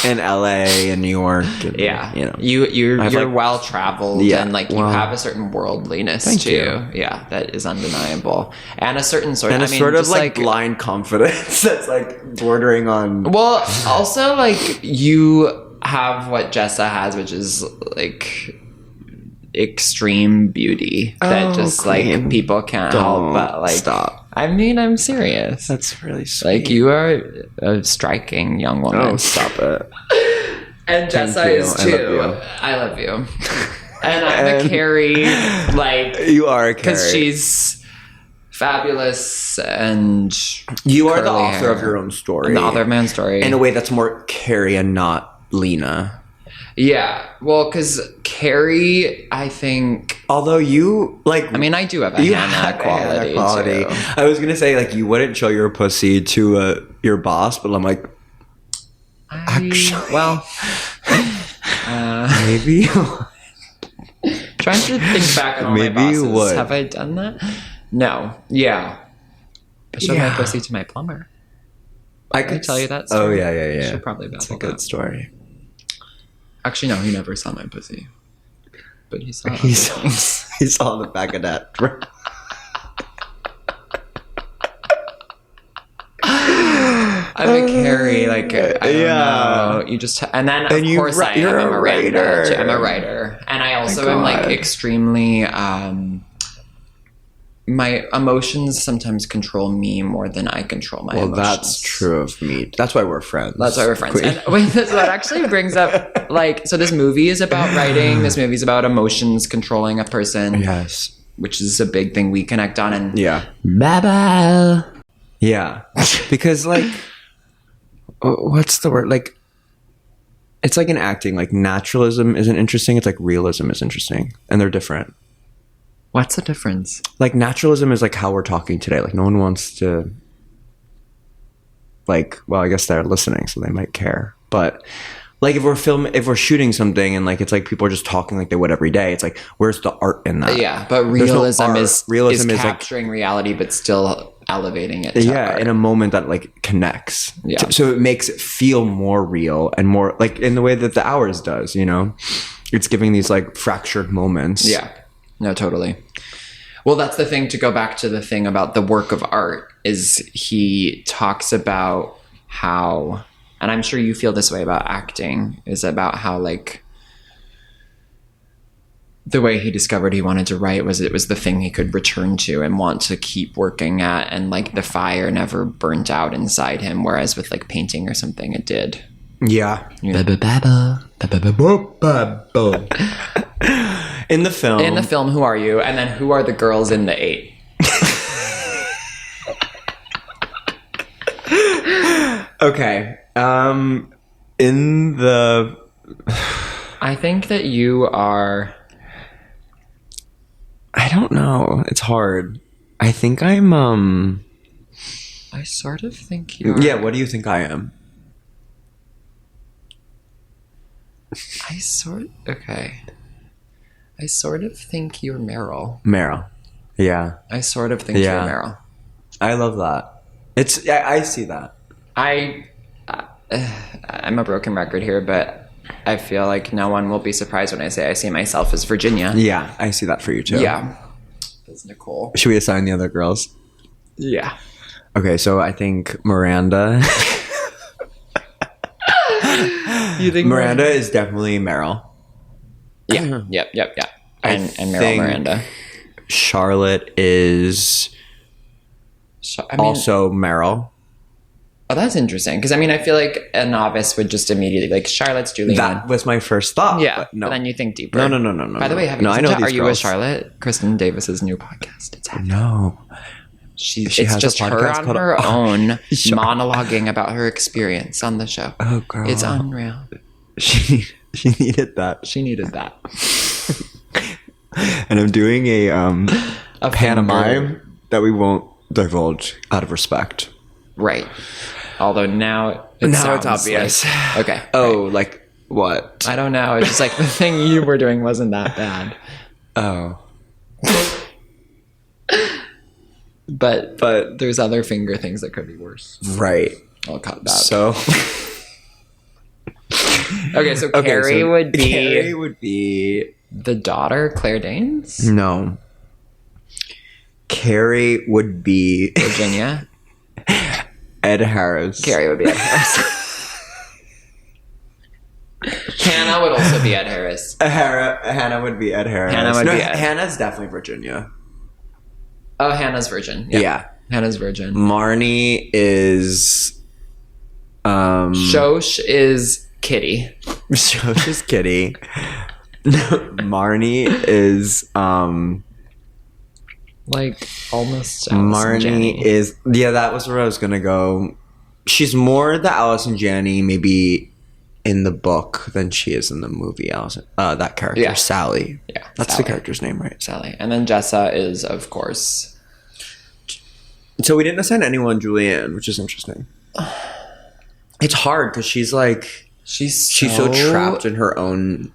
and LA and New York. And, you're well traveled and like you have a certain worldliness Thank to you. Yeah, that is undeniable, and a certain sort of sort of like blind confidence that's like bordering on. Well, also like you have what Jessa has, which is like extreme beauty that just like Queen. people can't help but like Stop. I mean, I'm serious. That's really sweet. Like, you are a striking young woman. Oh, stop it. And Jessa Thank you. is I too. love you. I love you. And I'm a Carrie, like, You are a because Carrie. she's fabulous and You are the curly author hair. of your own story. I'm the author of my own story. In a way that's more Carrie and not Lena. Yeah. Well, because Carrie, I think, Although you, like... I mean, I do have a Hannah have a quality, Hannah quality. too. I was going to say, like, you wouldn't show your pussy to your boss, but I'm like, actually... Well, maybe... trying to think back on all Maybe my you bosses. would. Have I done that? No. Yeah. I showed my Yeah. pussy to my plumber. I Can I tell you that Oh, story? yeah. Should probably It's a babble good that. story. Actually, no, he never saw my pussy. But he saw He other saw, things. he saw the back of that. I'm a Carrie, like, I don't Yeah. know. You just, and then, of And you course, ri- I am you're a a Miranda. writer. Too. I'm a writer. And I also am, like, God. extremely, my emotions sometimes control me more than I control my Well, emotions. that's true of me. That's why we're friends. That's why we're friends. Queen. And wait, so that actually brings up, like, so this movie is about writing. This movie is about emotions controlling a person, Yes. which is a big thing we connect on. And Yeah. bye-bye. Yeah. Because, like, what's the word? Like, it's like in acting. Like, naturalism isn't interesting. It's like realism is interesting. And they're different. What's the difference? Like, naturalism is like how we're talking today. Like, no one wants to, like, well, I guess they're listening, so they might care. But, like, if we're shooting something and, like, it's like people are just talking like they would every day, it's like, where's the art in that? Yeah, but There's no realism art. is Realism is, like- capturing reality, but still elevating it. To Yeah, art. in a moment that, like, connects. Yeah. So it makes it feel more real and more, like, in the way that The Hours does, you know? It's giving these, like, fractured moments. Yeah, no, totally. Well, that's the thing, to go back to the thing about the work of art, is he talks about how, and I'm sure you feel this way about acting, is about how, like, the way he discovered he wanted to write was it was the thing he could return to and want to keep working at, and, like, the fire never burnt out inside him, whereas with, like, painting or something, it did. Yeah. Yeah. In the film. In the film, who are you? And then who are the girls in the 8? Okay. In the... I think that you are... I don't know. It's hard. I think I'm, I sort of think you are... Yeah, what do you think I am? Okay. I sort of think you're Meryl. Meryl. Yeah. I sort of think Yeah. you're Meryl. I love that. I see that. I'm a broken record here, but I feel like no one will be surprised when I say I see myself as Virginia. Yeah, I see that for you too. Yeah. As Nicole. Should we assign the other girls? Yeah. Okay, so I think Miranda. You think Miranda is definitely Meryl. Yeah. Yep. And Meryl think- Miranda. Charlotte is So, I mean, also Meryl. oh, that's interesting. Because, I mean, I feel like a novice would just immediately, like, Charlotte's Julianne. That was my first thought. Yeah, but no. but then you think deeper. No. By the way, have you no, I listened know to these Are You girls. with Charlotte? Kristen Davis's new podcast. It's happening. No. She has it's a just her podcast on called- her own Sure. monologuing about her experience on the show. Oh, girl. It's unreal. She needed that. She needed that. And I'm doing a A pantomime that we won't divulge out of respect. Right. Although now it Now it's sounds obvious. like- okay. Oh, like what? I don't know. It's just like the thing you were doing wasn't that bad. Oh. But there's other finger things that could be worse. Right. I'll cut that. So okay, so Carrie would be Carrie would be the daughter, Claire Danes? no. Carrie would be Virginia? Ed Harris. Carrie would be Ed Harris. Hannah Hannah would also be Ed Harris. Hannah would be Ed Harris. Hannah would be Ed. Hannah's definitely Virginia. Oh, Hannah's virgin. Yeah. Hannah's virgin. Marnie is... Shosh is Kitty. Shosh is Kitty. Marnie is... like, almost Marnie Janney. is... Yeah, that was where I was going to go. She's more the Allison Janney, maybe in the book, than she is in the movie. Allison, that character, Yeah. Sally. Yeah, That's Sally. the character's name, right? Sally. And then Jessa is, of course... So we didn't assign anyone Julianne, which is interesting. It's hard because she's like... She's so trapped in her own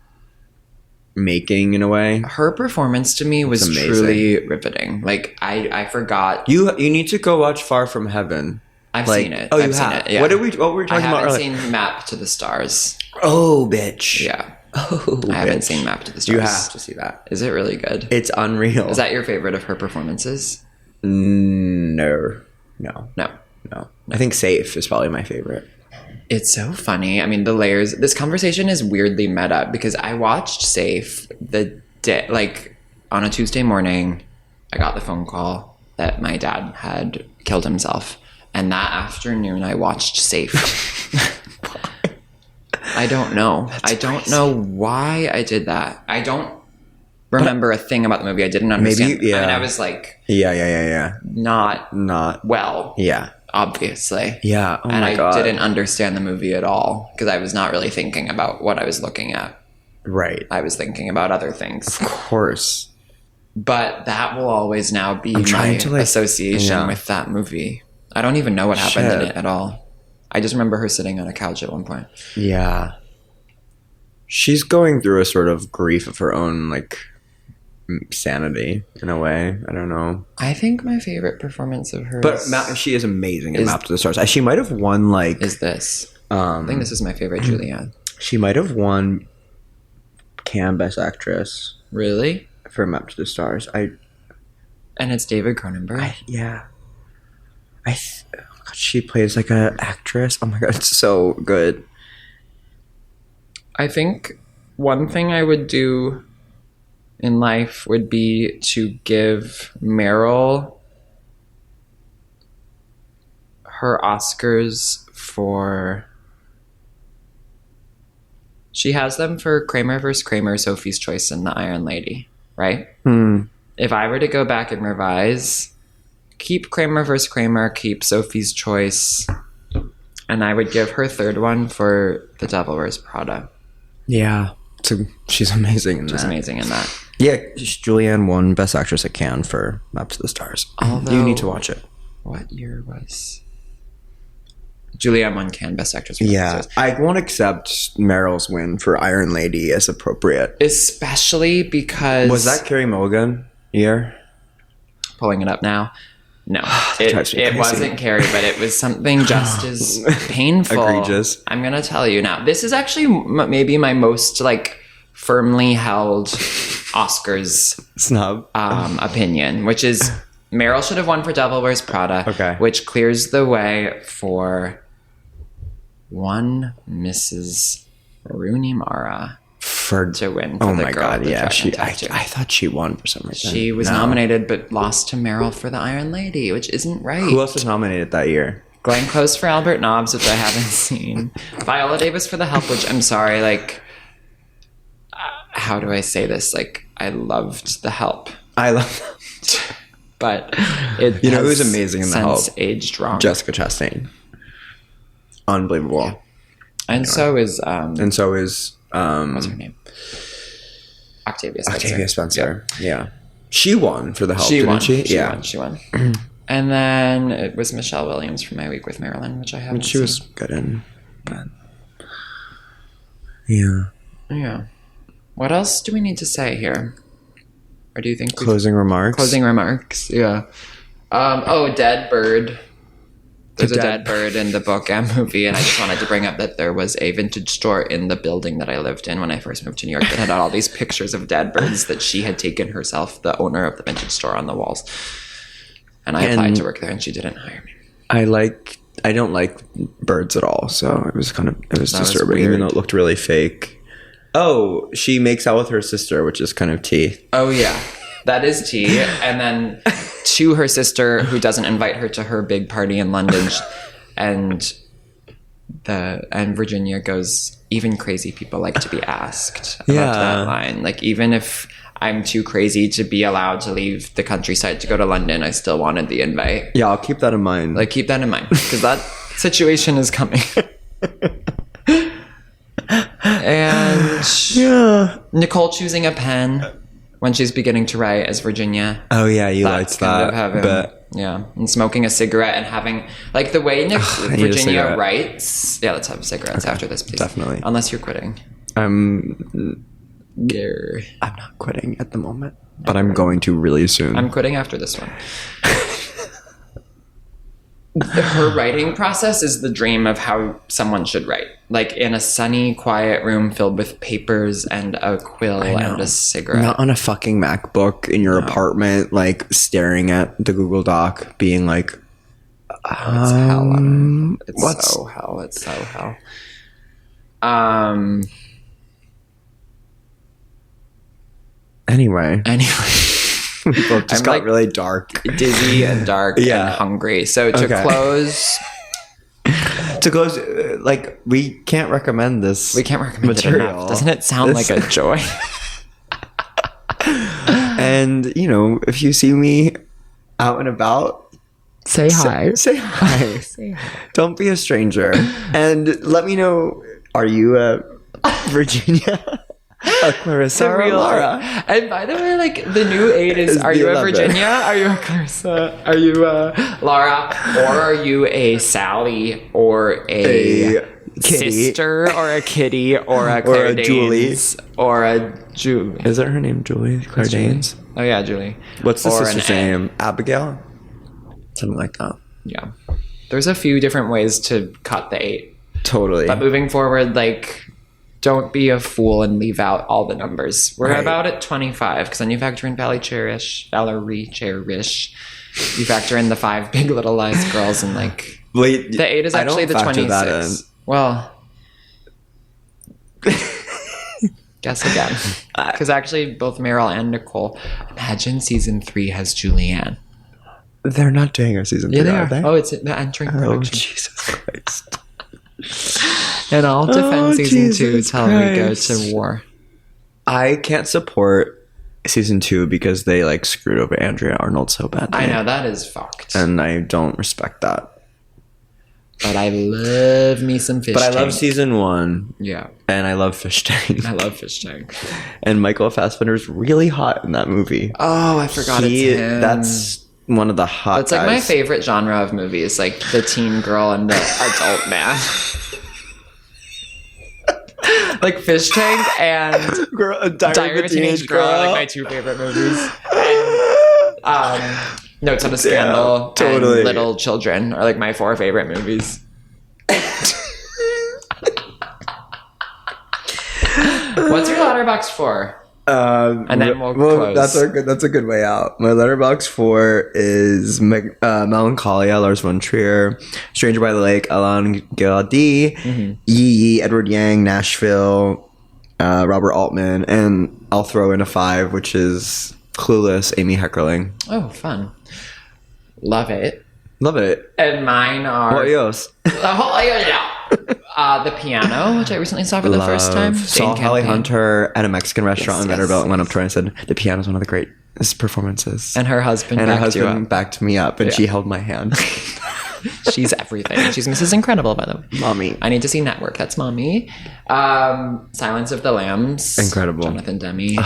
making, in a way. Her performance to me was amazing. truly riveting. Like, I forgot... You need to go watch Far From Heaven. I've Like- seen it. Oh, you I've seen have? it, yeah. What were we talking about I haven't earlier? seen Map to the Stars. Oh, bitch. Yeah. Oh, I haven't bitch. seen Map to the Stars. You have to see that. Is it really good? It's unreal. Is that your favorite of her performances? No. No. I think Safe is probably my favorite. It's so funny. I mean, the layers. This conversation is weirdly meta because I watched Safe the day, like, on a Tuesday morning. I got the phone call that my dad had killed himself. And that afternoon, I watched Safe. I don't know. I don't know why I did that. I don't remember a thing about the movie. I didn't understand. Maybe, yeah. I mean, I was like, Yeah. not well, Yeah. obviously. Yeah. Oh And my I God. didn't understand the movie at all because I was not really thinking about what I was looking at. Right. I was thinking about other things. Of course. But that will always now be my trying to, like, association yeah. with that movie. I don't even know what happened in Shit. it at all. I just remember her sitting on a couch at one point. Yeah. She's going through a sort of grief of her own, like, sanity, in a way. I don't know. I think my favorite performance of hers But she is amazing in Is- Map to the Stars. She might have won, like... is this. I think this is my favorite Julianne. She might have won Cannes Best Actress Really? for Map to the Stars. And it's David Cronenberg? Yeah. Oh God, she plays like an actress. Oh my God, it's so good. I think one thing I would do in life would be to give Meryl her Oscars for... She has them for Kramer vs. Kramer, Sophie's Choice, and The Iron Lady, right? If I were to go back and revise, keep Kramer vs. Kramer, keep Sophie's Choice, and I would give her third one for The Devil Wears Prada. Yeah. She's amazing in She's that. amazing in that. Yeah, Julianne won Best Actress at Cannes for Map to the Stars. Although- You need to watch it. What year was... Julianne won Cannes Best Actress for Yeah. Pulitzer. I won't accept Meryl's win for Iron Lady as appropriate. Especially because... Was that Carey Mulligan year? Pulling it up now? No. drives me It crazy. wasn't Carrie, but it was something just as painful. Egregious. I'm going to tell you now. This is actually maybe my most, like, firmly held Oscars Snub. opinion, which is Meryl should have won for Devil Wears Prada, Okay. which clears the way for one Mrs. Rooney Mara For to win for Oh the my girl God, with the yeah. dragon tattoo. I thought she won for some reason. She was No. nominated but lost to Meryl for the Iron Lady, which isn't right. Who else was nominated that year? Glenn Close for Albert Nobbs, which I haven't seen. Viola Davis for The Help, which I'm sorry, like, how do I say this? Like, I loved The Help, I love but it You know who has was amazing in The since Help? aged wrong. Jessica Chastain. Unbelievable. And so is And so is what's her name? Octavia Spencer. Octavia Spencer. Yeah. She won for The Help, She didn't won. she? She won. And then it was Michelle Williams for My Week with Marilyn, which I haven't She seen. was good in. But yeah. Yeah. What else do we need to say here? Or do you think Closing remarks. Closing remarks, yeah. Dead bird. There's a dead bird in the book and movie, and I just wanted to bring up that there was a vintage store in the building that I lived in when I first moved to New York that had all these pictures of dead birds that she had taken herself, the owner of the vintage store, on the walls. And I applied to work there, and she didn't hire me. I don't like birds at all, so it was That was disturbing, even weird. though it looked really fake. Oh, she makes out with her sister, which is kind of tea. Oh, yeah. That is tea. And then to her sister, who doesn't invite her to her big party in London, and Virginia goes, even crazy people like to be asked about that line. Like, even if I'm too crazy to be allowed to leave the countryside to go to London, I still wanted the invite. Yeah, I'll keep that in mind. Like, keep that in mind, because that situation is coming. And Nicole choosing a pen when she's beginning to write as Virginia. Oh yeah, you liked that. But yeah, and smoking a cigarette and having like the way Virginia writes. Yeah, let's have cigarettes after this, please. Definitely. Unless you're quitting. I'm not quitting at the moment, but I'm going to really soon. I'm quitting after this one. Her writing process is the dream of how someone should write. Like in a sunny, quiet room filled with papers and a quill and a cigarette. Not on a fucking MacBook in your apartment, like staring at the Google Doc, being like, it's hell. It's so hell. It's so hell. Anyway. We both just got like really dark. Dizzy and dark and hungry. So to close... like, we can't recommend this. We can't recommend material. It enough. Doesn't it sound like a joy? And, you know, if you see me out and about, say hi. Say hi. Say hi. Don't be a stranger. And let me know, are you a Virginia? A Clarissa or a Laura? And by the way, like, the new aid is, are you a Virginia? Are you a Clarissa? Are you a Laura? Or are you a Sally? Or a sister? Or a Kitty? Or a Claire Danes? Or a Julie? Is that her name, Julie? Claire Danes? Oh, yeah, Julie. What's the sister's name? Abigail? Something like that. Yeah. There's a few different ways to cut the 8. Totally. But moving forward, like... Don't be a fool and leave out all the numbers. We're about at 25, because then you factor in Valerie Cherish. You factor in the 5 Big Little Lies girls, and like... Wait, the 8 is actually the 26. Well... guess again. Because actually, both Meryl and Nicole... Imagine season 3 has Julianne. They're not doing a season 3, are they? Oh, they're entering production. Oh, Jesus Christ. And I'll defend season 2 till we go to war. I can't support season 2 because they like screwed over Andrea Arnold so badly. I know, that is fucked. And I don't respect that. But I love me some fish tank. But I love season 1. Yeah. And I love Fish Tank. I love Fish Tank. And Michael Fassbender's really hot in that movie. Oh, I forgot it's him. That's one of the hot That's like my favorite genre of movies, like the teen girl and the adult man. Like Fish Tank and Diary of a Teenage Girl are like my 2 favorite movies. And, Notes on a Scandal and Little Children are like my 4 favorite movies. What's your letterbox for? And then we'll close. That's a good way out. My letterbox 4 is Melancholia, Lars von Trier, Stranger by the Lake, Alain Guillaudy, Yi, Edward Yang, Nashville, Robert Altman, and I'll throw in a 5, which is Clueless, Amy Heckerling. Oh, fun. Love it. Love it. And mine are... What are yours? The Piano, which I recently saw for the first time. Saw Holly Hunter at a Mexican restaurant in Vanderbilt and went up to her and said, The Piano is one of the greatest performances. And her husband backed me up, and she held my hand. She's everything. She's Mrs. Incredible, by the way. Mommy. I need to see Network. That's Mommy. Silence of the Lambs. Incredible. Jonathan Demme.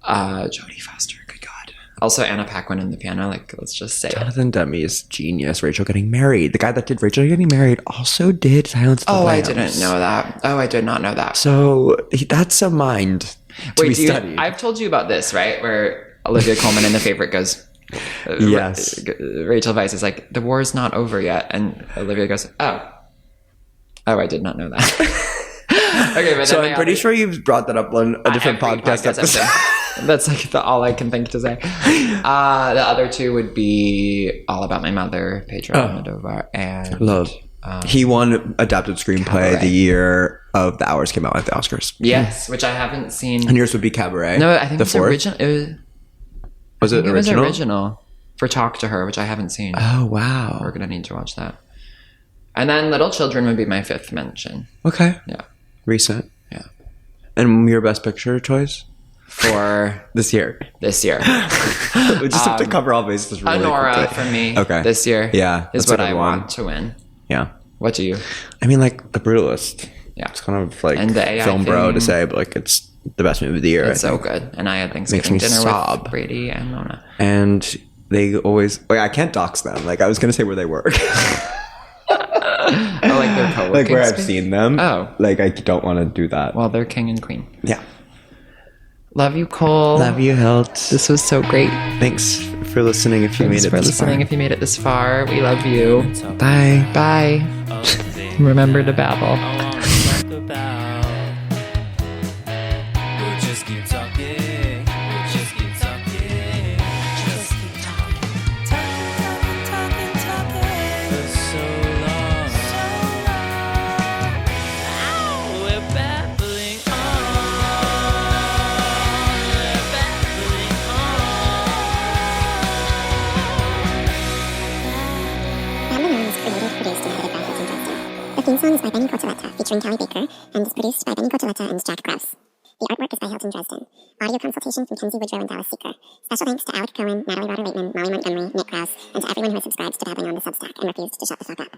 Jodie Foster. Good God. Also Anna Paquin in The Piano. Like, let's just say Jonathan Demme is genius. Rachel Getting Married. The guy that did Rachel Getting Married also did Silence of the Lambs. I didn't know that. Oh, I did not know that. So that's a mind to be studied. I've told you about this, right? Where Olivia Colman in The Favorite goes... Yes. Rachel Weisz is like, the war is not over yet. And Olivia goes, oh, I did not know that. Okay, but so I'm pretty sure you've brought that up on a different podcast episode. That's like all I can think to say. The other 2 would be All About My Mother, Pedro Almodovar, and love. He won adapted screenplay the year of The Hours came out at the Oscars. Yes, which I haven't seen. And yours would be Cabaret. No, I think the it's fourth. original. Was it It was original? original for Talk to Her, which I haven't seen. Oh, wow. We're gonna need to watch that. And then Little Children would be my fifth mention. Okay. Yeah. Recent. Yeah. And your best picture choice? For This year. we just have to cover all bases really Honora quickly. for me. Okay. This year. Yeah, Is that's a what good I one. want to win. Yeah. What do you? I mean, like, The Brutalist. Yeah. It's kind of like And the AI film bro thing. to say, but like it's the best movie of the year. It's I so think. good. And I had Makes Thanksgiving me dinner sob. with Brady and Mona. And they always like I can't dox them. Like I was gonna say where they work. Oh, like their co-working like where I've space? seen them. Oh. Like I don't want to do that. Well, they're king and queen. Yeah. Love you, Cole. Love you, Hilt. This was so great. Thanks for listening if you Thanks made it for this listening. far. If you made it this far, we love you. Bye. Bye. Remember to babble. We'll just keep talking. We'll just keep talking. Just keep talking. Talking. For so long. We're babbling on. We're babbling on. Seminal is created, produced, and edited by Hilton Justin. The theme song is by Benny Cotoletta, featuring Callie Baker, and is produced by Benny Cotoletta and Jack Krause. The artwork is by Hilton Dresden. Audio consultation from Kenzie Woodrow and Dallas Seeker. Special thanks to Alec Cohen, Natalie Rotter-Waitman, Molly Montgomery, Nick Krause, and to everyone who has subscribed to Dabbling on the Substack and refused to shut the fuck up.